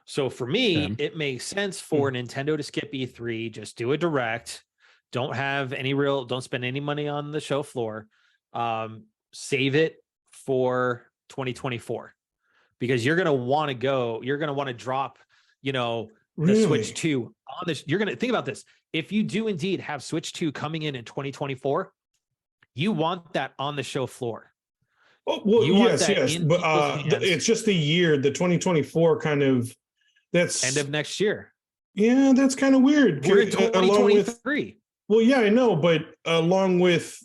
So for me, it makes sense for Nintendo to skip E3, just do a direct, don't spend any money on the show floor. Save it for 2024 because you're going to want to drop, the Switch 2 on this. You're going to think about this. If you do indeed have Switch 2 coming in 2024, you want that on the show floor. Oh, well, yes, but it's just the year, the 2024 kind of, that's end of next year. Yeah, that's kind of weird. We're in 2023. Well, yeah, I know, but along with,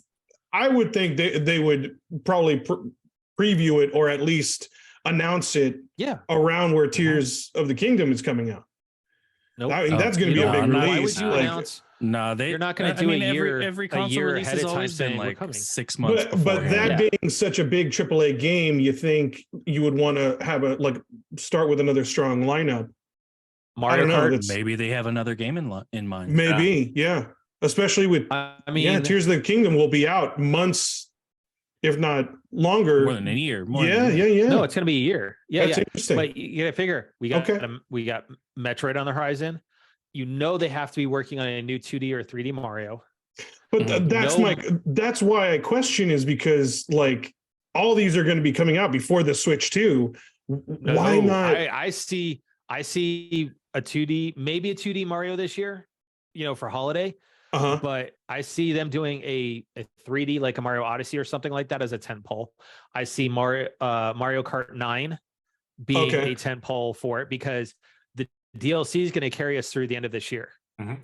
I would think they would probably preview it or at least announce it around where Tears of the Kingdom is coming out. Nope. I mean, that's going to be a big release. Why would you announce? No, you're not going to do every console release has always been like 6 months. But that being such a big AAA game, you think you would want to have start with another strong lineup. Mario Kart. Maybe they have another game in mind. Maybe, yeah. Especially with, Tears of the Kingdom will be out months, if not longer. More than a year. Yeah. No, it's going to be a year. Yeah, that's interesting. But you got to figure we got Metroid on the horizon. They have to be working on a new 2D or 3D Mario. But that's why I question is because all these are going to be coming out before the Switch 2. Why not? I see a 2D, maybe a 2D Mario this year, for holiday. But I see them doing a 3D like a Mario Odyssey or something like that as a tentpole. I see Mario Kart 9 being a tentpole for it because the DLC is going to carry us through the end of this year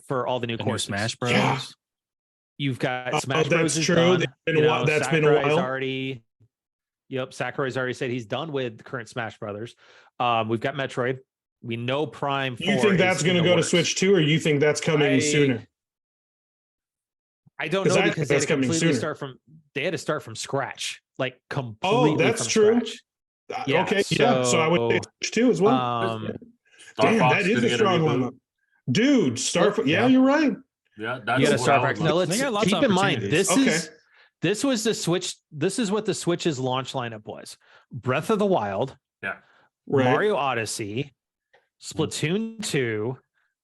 for all the new courses. Smash Bros. Yeah. You've got Smash Bros. That's true. Done. That's been a while. Sakurai's already said he's done with the current Smash Brothers. We've got Metroid. We know Prime 4. You think that's going to go to Switch 2, or you think that's coming sooner? I don't know because they had to completely start from scratch, completely. Oh, that's from true. Scratch. Yeah, okay, so I would say Switch 2 as well. Damn, that is a strong lineup, dude. Star Fox. Yeah, you're right. Yeah, that's you got a Star Fox. Now let's keep in mind this was the Switch. This is what the Switch's launch lineup was: Breath of the Wild, Mario Odyssey, Splatoon 2,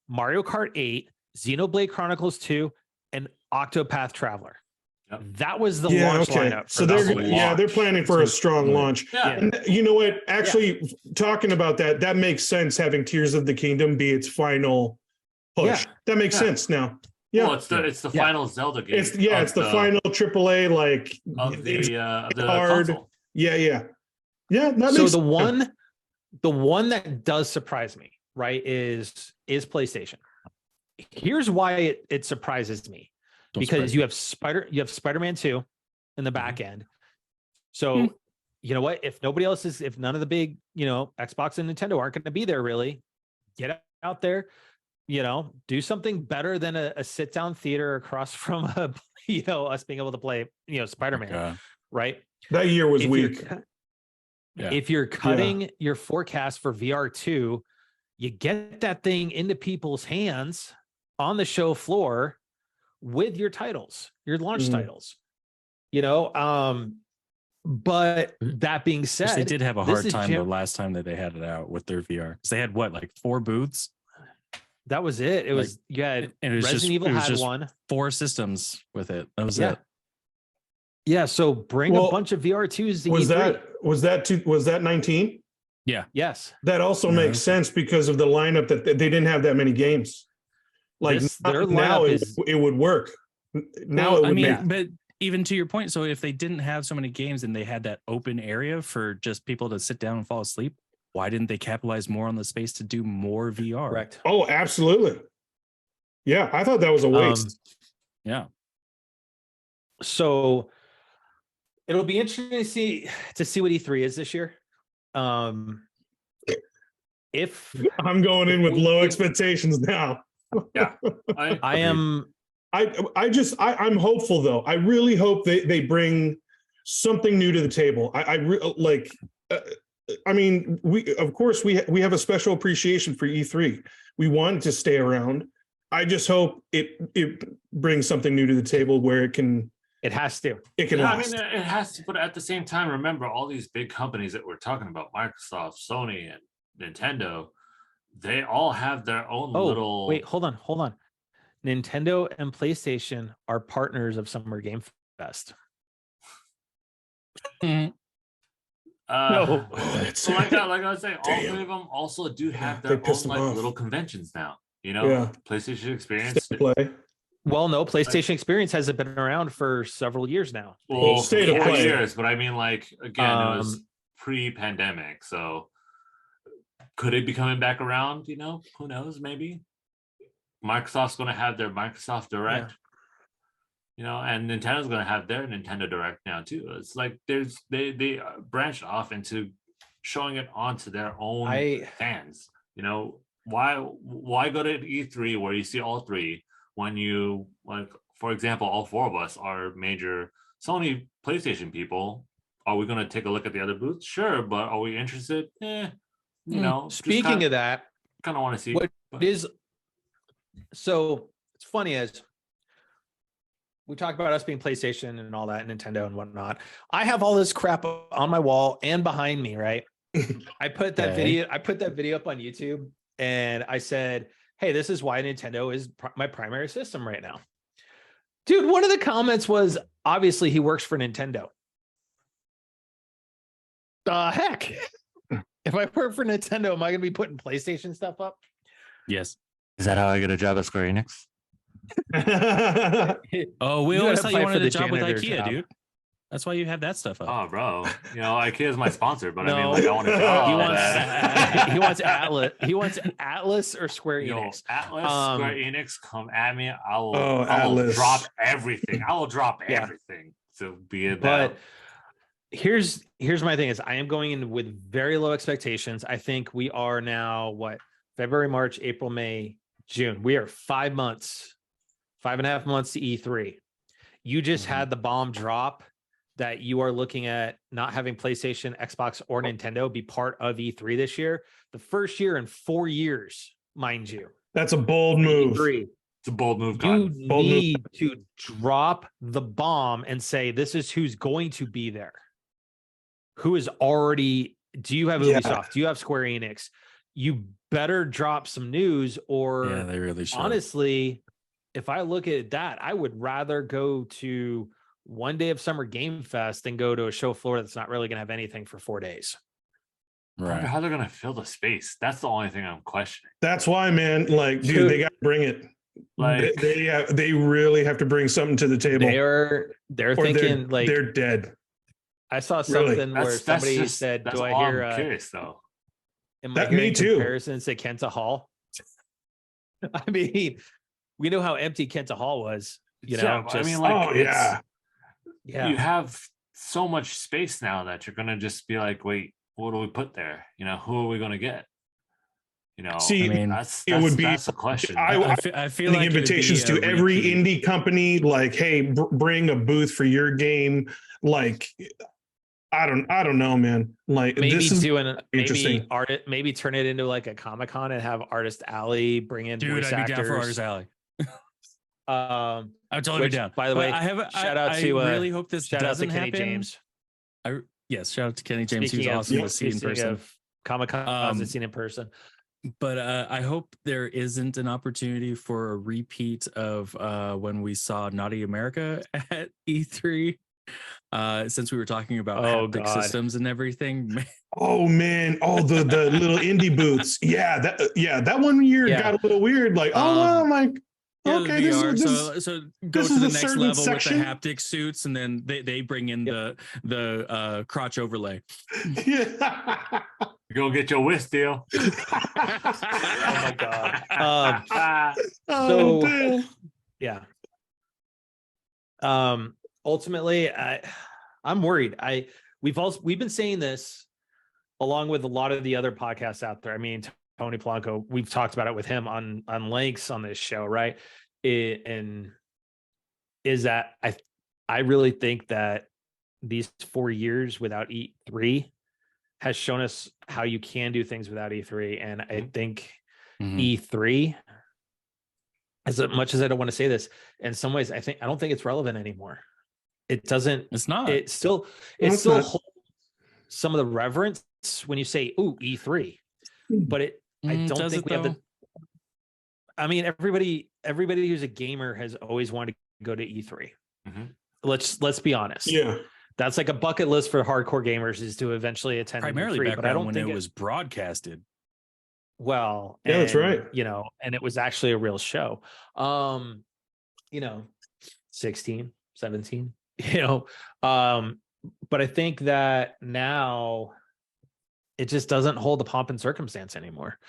Mario Kart 8, Xenoblade Chronicles 2, and Octopath Traveler. Yep. That was the launch lineup. So they're planning for a strong launch. Yeah. And you know what? Actually, talking about that makes sense. Having Tears of the Kingdom be its final push. Yeah. That makes sense now. Yeah, well, it's the final Zelda game. It's the final AAA of the hard. console. Yeah. That so makes the one that does surprise me, right, is PlayStation. Here's why it surprises me. Because you have Spider-Man 2 in the back end. So you know what? If none of the big, Xbox and Nintendo aren't going to be there, really, get out there, do something better than a sit-down theater across from us being able to play, Spider-Man, right? That year was weak. If you're cutting your forecast for VR2, you get that thing into people's hands on the show floor with your titles, your launch titles, but that being said, they did have a hard time the last time that they had it out with their VR. Because they had 4 booths. That was it. It was Resident Evil had one. 4 systems with it. That was it. Yeah. So bring a bunch of VR2s. To was that 19? Yeah. Yes. That also makes sense because of the lineup that they didn't have that many games. Now it would work. But even to your point, so if they didn't have so many games and they had that open area for just people to sit down and fall asleep, why didn't they capitalize more on the space to do more VR? Correct. Oh, absolutely. Yeah, I thought that was a waste. Yeah. So it'll be interesting to see what E3 is this year. If I'm going in with low expectations now. Yeah, I'm hopeful though. I really hope they bring something new to the table. We have a special appreciation for E3. We want it to stay around. I just hope it brings something new to the table where it can. It has to. It can last. It has to. But at the same time, remember all these big companies that we're talking about: Microsoft, Sony, and Nintendo. They all have their own little. Wait, hold on. Nintendo and PlayStation are partners of Summer Game Fest. Mhm. No. So like I was saying, all three of them also do have their own like little conventions now. You know, PlayStation Experience. Play. Well, no, PlayStation Experience hasn't been around for several years now. Well, State of 4 Play. years, but I mean, like again, it was pre-pandemic, so could it be coming back around? You know, who knows? Maybe Microsoft's going to have their Microsoft Direct. You know, and Nintendo's going to have their Nintendo Direct now too. It's like they branched off into showing it onto their own fans. You know, why go to E3 where you see all three when you, like, for example, all four of us are major Sony PlayStation people. Are we going to take a look at the other booths? Sure, but are we interested? You know. Speaking of that, kind of want to see what is. So it's funny as we talk about us being PlayStation and all that, Nintendo and whatnot. I have all this crap on my wall and behind me, right? I put that video up on YouTube and I said, hey, this is why Nintendo is my primary system right now. Dude, one of the comments was, obviously he works for Nintendo. The heck? If I work for Nintendo, am I going to be putting PlayStation stuff up? Yes. Is that how I get a job at Square Enix? Oh, we always thought you wanted a job with IKEA, dude. That's why you have that stuff up. Oh, bro. You know, IKEA is my sponsor, but I mean, like, I want a job. He wants Atlas. He wants Atlas or Square Enix. Atlas, Square Enix, come at me. I will drop everything. I will drop everything to be in that. But here's my thing is I am going in with very low expectations. I think we are now February, March, April, May, June. We are 5 months, 5.5 months to E3. You just had the bomb drop that you are looking at not having PlayStation, Xbox, or Nintendo be part of E3 this year. The first year in 4 years, mind you. That's a bold move. E3. It's a bold move. You need to drop the bomb and say, this is who's going to be there. Who is already, do you have Ubisoft? Do you have Square Enix? You better drop some news or they really should. Honestly, if I look at that, I would rather go to one day of Summer Game Fest than go to a show floor that's not really going to have anything for 4 days. Right. How they're going to fill the space. That's the only thing I'm questioning. That's why, man, like, dude, they got to bring it. Like they really have to bring something to the table. They're thinking like they're dead. I saw something where somebody said, do I hear I'm curious though. Am I hearing comparisons to Kenta Hall? I mean, we know how empty Kenta Hall was. You know, I mean, like, you have so much space now that you're gonna just be like, wait, what do we put there? You know, who are we gonna get? You know, see, I mean, that's a question. I feel like invitations to every indie company, like, hey, bring a booth for your game. Like, I don't know, man. Like, maybe this is interesting. Maybe turn it into like a Comic-Con and have Artist Alley bring in voice actors. Down for Artist Alley. I'm totally down. By the way, shout out to. I really hope this doesn't happen. Kenny James. Shout out to Kenny James, who's awesome to see in person. Comic-Con, I've seen in person. But I hope there isn't an opportunity for a repeat of when we saw Naughty America at E3. Since we were talking about haptic systems and everything. Oh man! Oh, the little indie booths. That 1 year got a little weird. Like, I'm like, okay, so go to the next level section with the haptic suits, and then they bring in the crotch overlay. Yeah. Go get your whisk deal. Oh my god. Ultimately, I'm worried. We've been saying this along with a lot of the other podcasts out there. I mean, Tony Polanco, we've talked about it with him on lengths on this show, right? And is that I really think that these 4 years without E3 has shown us how you can do things without E3. And I think E3, as much as I don't want to say this, in some ways, I don't think it's relevant anymore. It doesn't. It's not. It still holds some of the reverence when you say, "Ooh, E3," but I don't think we have the. I mean, everybody who's a gamer has always wanted to go to E3. Mm-hmm. Let's be honest. Yeah. That's like a bucket list for hardcore gamers, is to eventually attend Primarily E3, but I background don't when think it was broadcasted. well. Yeah, that's and, right. You know, and it was actually a real show. You know, 16, 17, you know, but I think that now it just doesn't hold the pomp and circumstance anymore.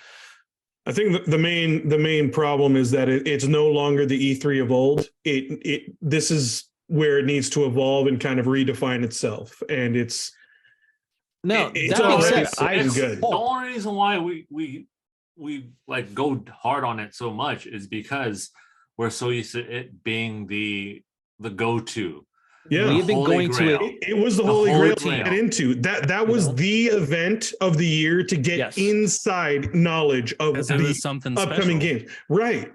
I think the main problem is that it's no longer the E3 of old. This is where it needs to evolve and kind of redefine itself. And it's that being already said, good. The only reason why we like go hard on it so much is because we're so used to it being the go-to. Yeah, we have been going Grail. to it. It was the Holy Grail to Grail. get into. That was the event of the year to get inside knowledge of the something upcoming special. games.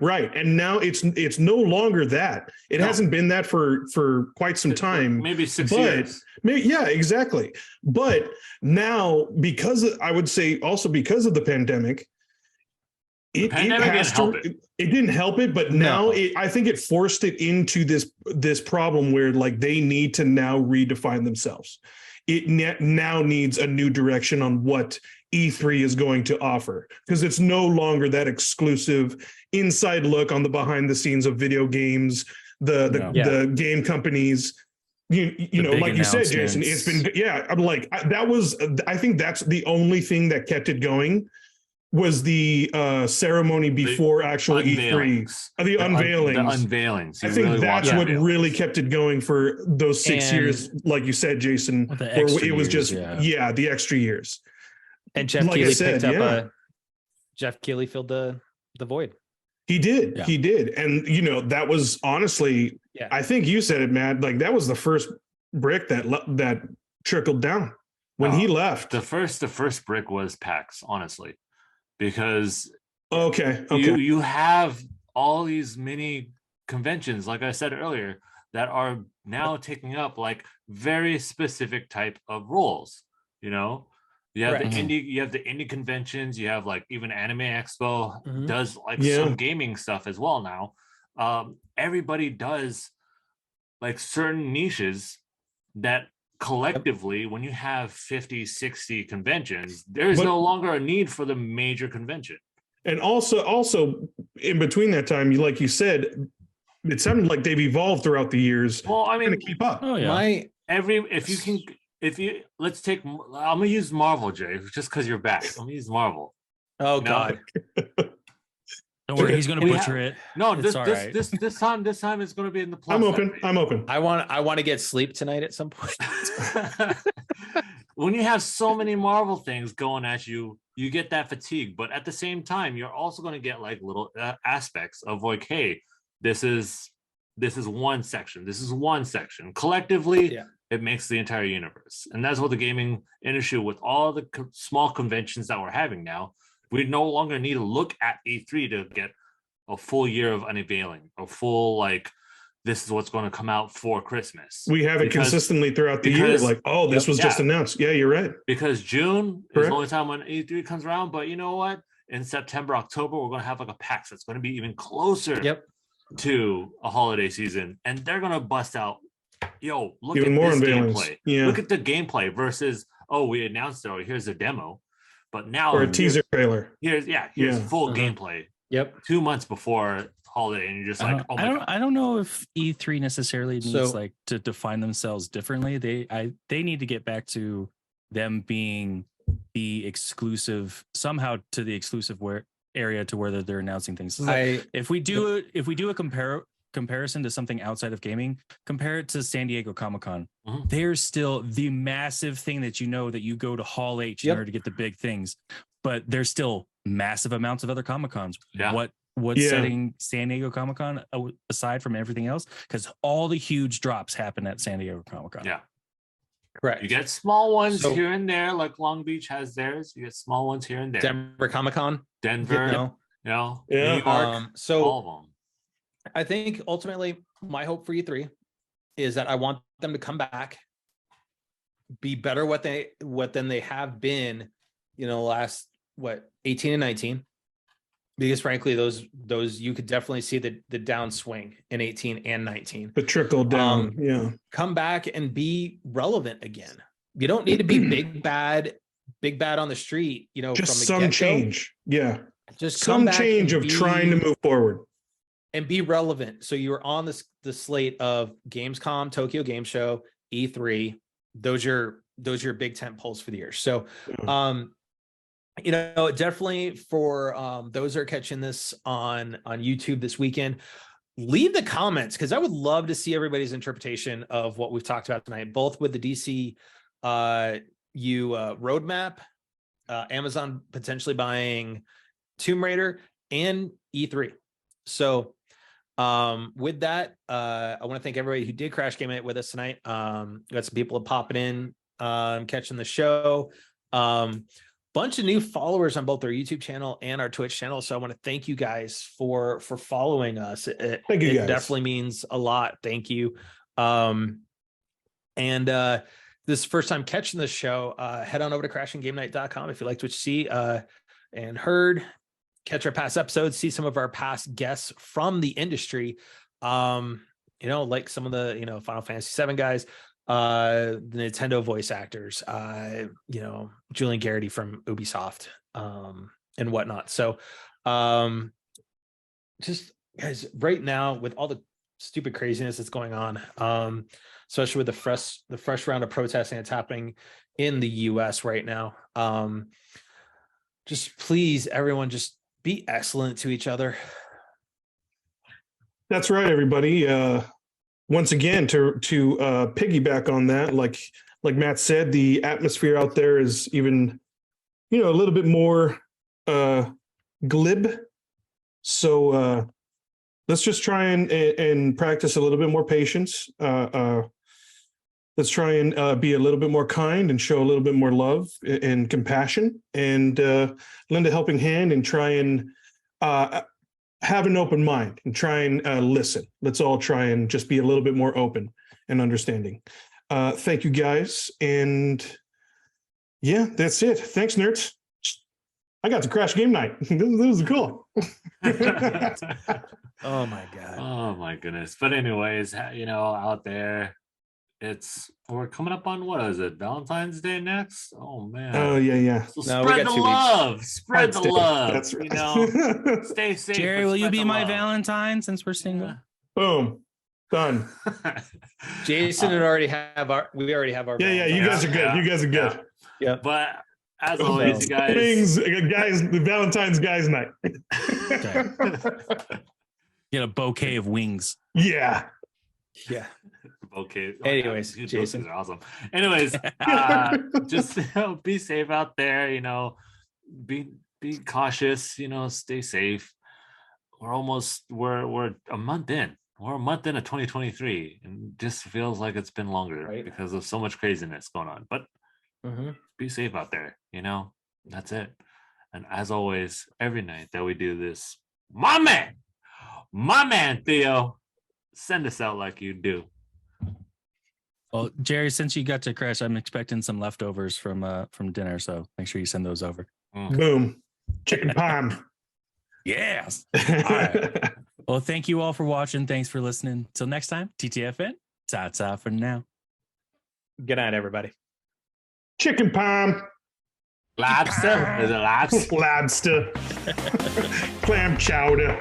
Right. And now it's no longer that. It hasn't been that for quite some time. Maybe 6 years. Yeah, exactly. But now, I would say also because of the pandemic, it didn't help it, but now I think it forced it into this problem where like they need to now redefine themselves. It now needs a new direction on what E3 is going to offer, because it's no longer that exclusive inside look on the behind the scenes of video games, the game companies. You know, like you said, Jason, it's been I'm like I think that's the only thing that kept it going. Was the ceremony before actual E3, the unveilings. I think that's what really kept it going for those 6 years, like you said, Jason, where it was just the extra years. And Jeff Keighley picked up Jeff Keighley filled the void. He did. And you know, that was honestly, I think you said it, Matt, like that was the first brick that trickled down when he left. The first brick was PAX, honestly. Because you have all these mini conventions, like I said earlier, that are now taking up like very specific type of roles. You know, you have the indie conventions, you have like even Anime Expo does like some gaming stuff as well now. Everybody does like certain niches that collectively, when you have 50, 60 conventions, there's no longer a need for the major convention. And also in between that time, like you said, it sounded like they've evolved throughout the years. Well, I mean, to keep up. Oh yeah. Let's take, I'm gonna use Marvel, Jay, just because you're back. I'm gonna use Marvel. Oh God. Don't worry, he's going to butcher it. No, this time it's going to be in the plus. I'm open. I want to get sleep tonight at some point. When you have so many Marvel things going at you, you get that fatigue. But at the same time, you're also going to get like little aspects of like, hey, this is one section. This is one section. Collectively, it makes the entire universe, and that's what the gaming industry, with all the small conventions that we're having now. We no longer need to look at E3 to get a full year of unveiling, a full like, this is what's going to come out for Christmas. We have it consistently throughout the year. Like, this was just announced. Yeah, you're right. Because June is the only time when E3 comes around. But you know what? In September, October, we're going to have like a PAX that's going to be even closer to a holiday season. And they're going to bust out, look even at more this gameplay. Yeah. Look at the gameplay versus, we announced it, or here's a demo. But now, or a teaser trailer. Here's full gameplay. 2 months before holiday, and you're just like, oh my God. I don't know if E3 necessarily needs like to define themselves differently. They need to get back to them being the exclusive area to where they're announcing things. If we do a comparison to something outside of gaming, compare it to San Diego Comic-Con. There's still the massive thing that that you go to Hall H in order to get the big things, but there's still massive amounts of other Comic-Cons. What's setting San Diego Comic-Con aside from everything else? Because all the huge drops happen at San Diego Comic-Con. Yeah, correct. You get small ones here and there, like Long Beach has theirs. You get small ones here and there. Denver Comic-Con, Denver, New York, all of them. I think ultimately my hope for E3 is that I want them to come back, be better than they have been, last 18 and 19, because frankly, those you could definitely see the downswing in 18 and 19. The trickle down, yeah. Come back and be relevant again. You don't need to be big bad on the street, you know, just from the some get-go. change. Yeah. Just some change of trying to move forward. And be relevant. So you're on the slate of Gamescom, Tokyo Game Show, E3. Those are your big tent poles for the year. So you know, definitely for those that are catching this on YouTube this weekend, leave the comments, because I would love to see everybody's interpretation of what we've talked about tonight, both with the DCEU roadmap, Amazon potentially buying Tomb Raider, and E3. So with that, I want to thank everybody who did Crash Game Night with us tonight. Got some people popping in, catching the show. Bunch of new followers on both our YouTube channel and our Twitch channel. So I want to thank you guys for following us. Thank you, guys. It definitely means a lot. Thank you. And this is the first time catching the show, head on over to crashinggamenight.com if you liked what you see and heard. Catch our past episodes, see some of our past guests from the industry. You know, like some of the, you know, Final Fantasy VII guys, the Nintendo voice actors, you know, Julian Garrity from Ubisoft, and whatnot. So just guys, right now with all the stupid craziness that's going on, especially with the fresh round of protesting that's happening in the US right now, just please, everyone, just be excellent to each other. That's right, everybody. Once again, to piggyback on that, like Matt said, the atmosphere out there is even, you know, a little bit more glib. So let's just try and practice a little bit more patience. Let's try and be a little bit more kind and show a little bit more love and compassion, and lend a helping hand and try and have an open mind and try and listen. Let's all try and just be a little bit more open and understanding. Thank you, guys. And yeah, that's it. Thanks, nerds. I got to Crash Game Night. This was cool. Oh my God. Oh my goodness. But anyways, you know, out there, we're coming up on, what is it, Valentine's Day next? Oh man. Oh yeah. So spread the love. Spread the love. That's right. You know, stay safe. Jerry, will you be my Valentine since we're single? Yeah. Boom. Done. Jason we already have our Yeah, you guys are good. You guys are good. Yeah. But as always, you guys. The Valentine's guys night. Get a bouquet of wings. Yeah. Okay. Anyways, these Jason are awesome. Anyways, just be safe out there. You know, be cautious. You know, stay safe. We're a month in. We're a month into 2023, and it just feels like it's been longer because of so much craziness going on. But be safe out there. You know, that's it. And as always, every night that we do this, my man Theo, send us out like you do. Well, Jerry, since you got to Crash, I'm expecting some leftovers from dinner, so make sure you send those over. Boom. Chicken palm. Yes. All right. Well, thank you all for watching. Thanks for listening. Till next time, TTFN. Ta-ta for now. Good night, everybody. Chicken palm. Lobster. Is it lobster? Lobster. Clam chowder.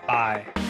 Bye.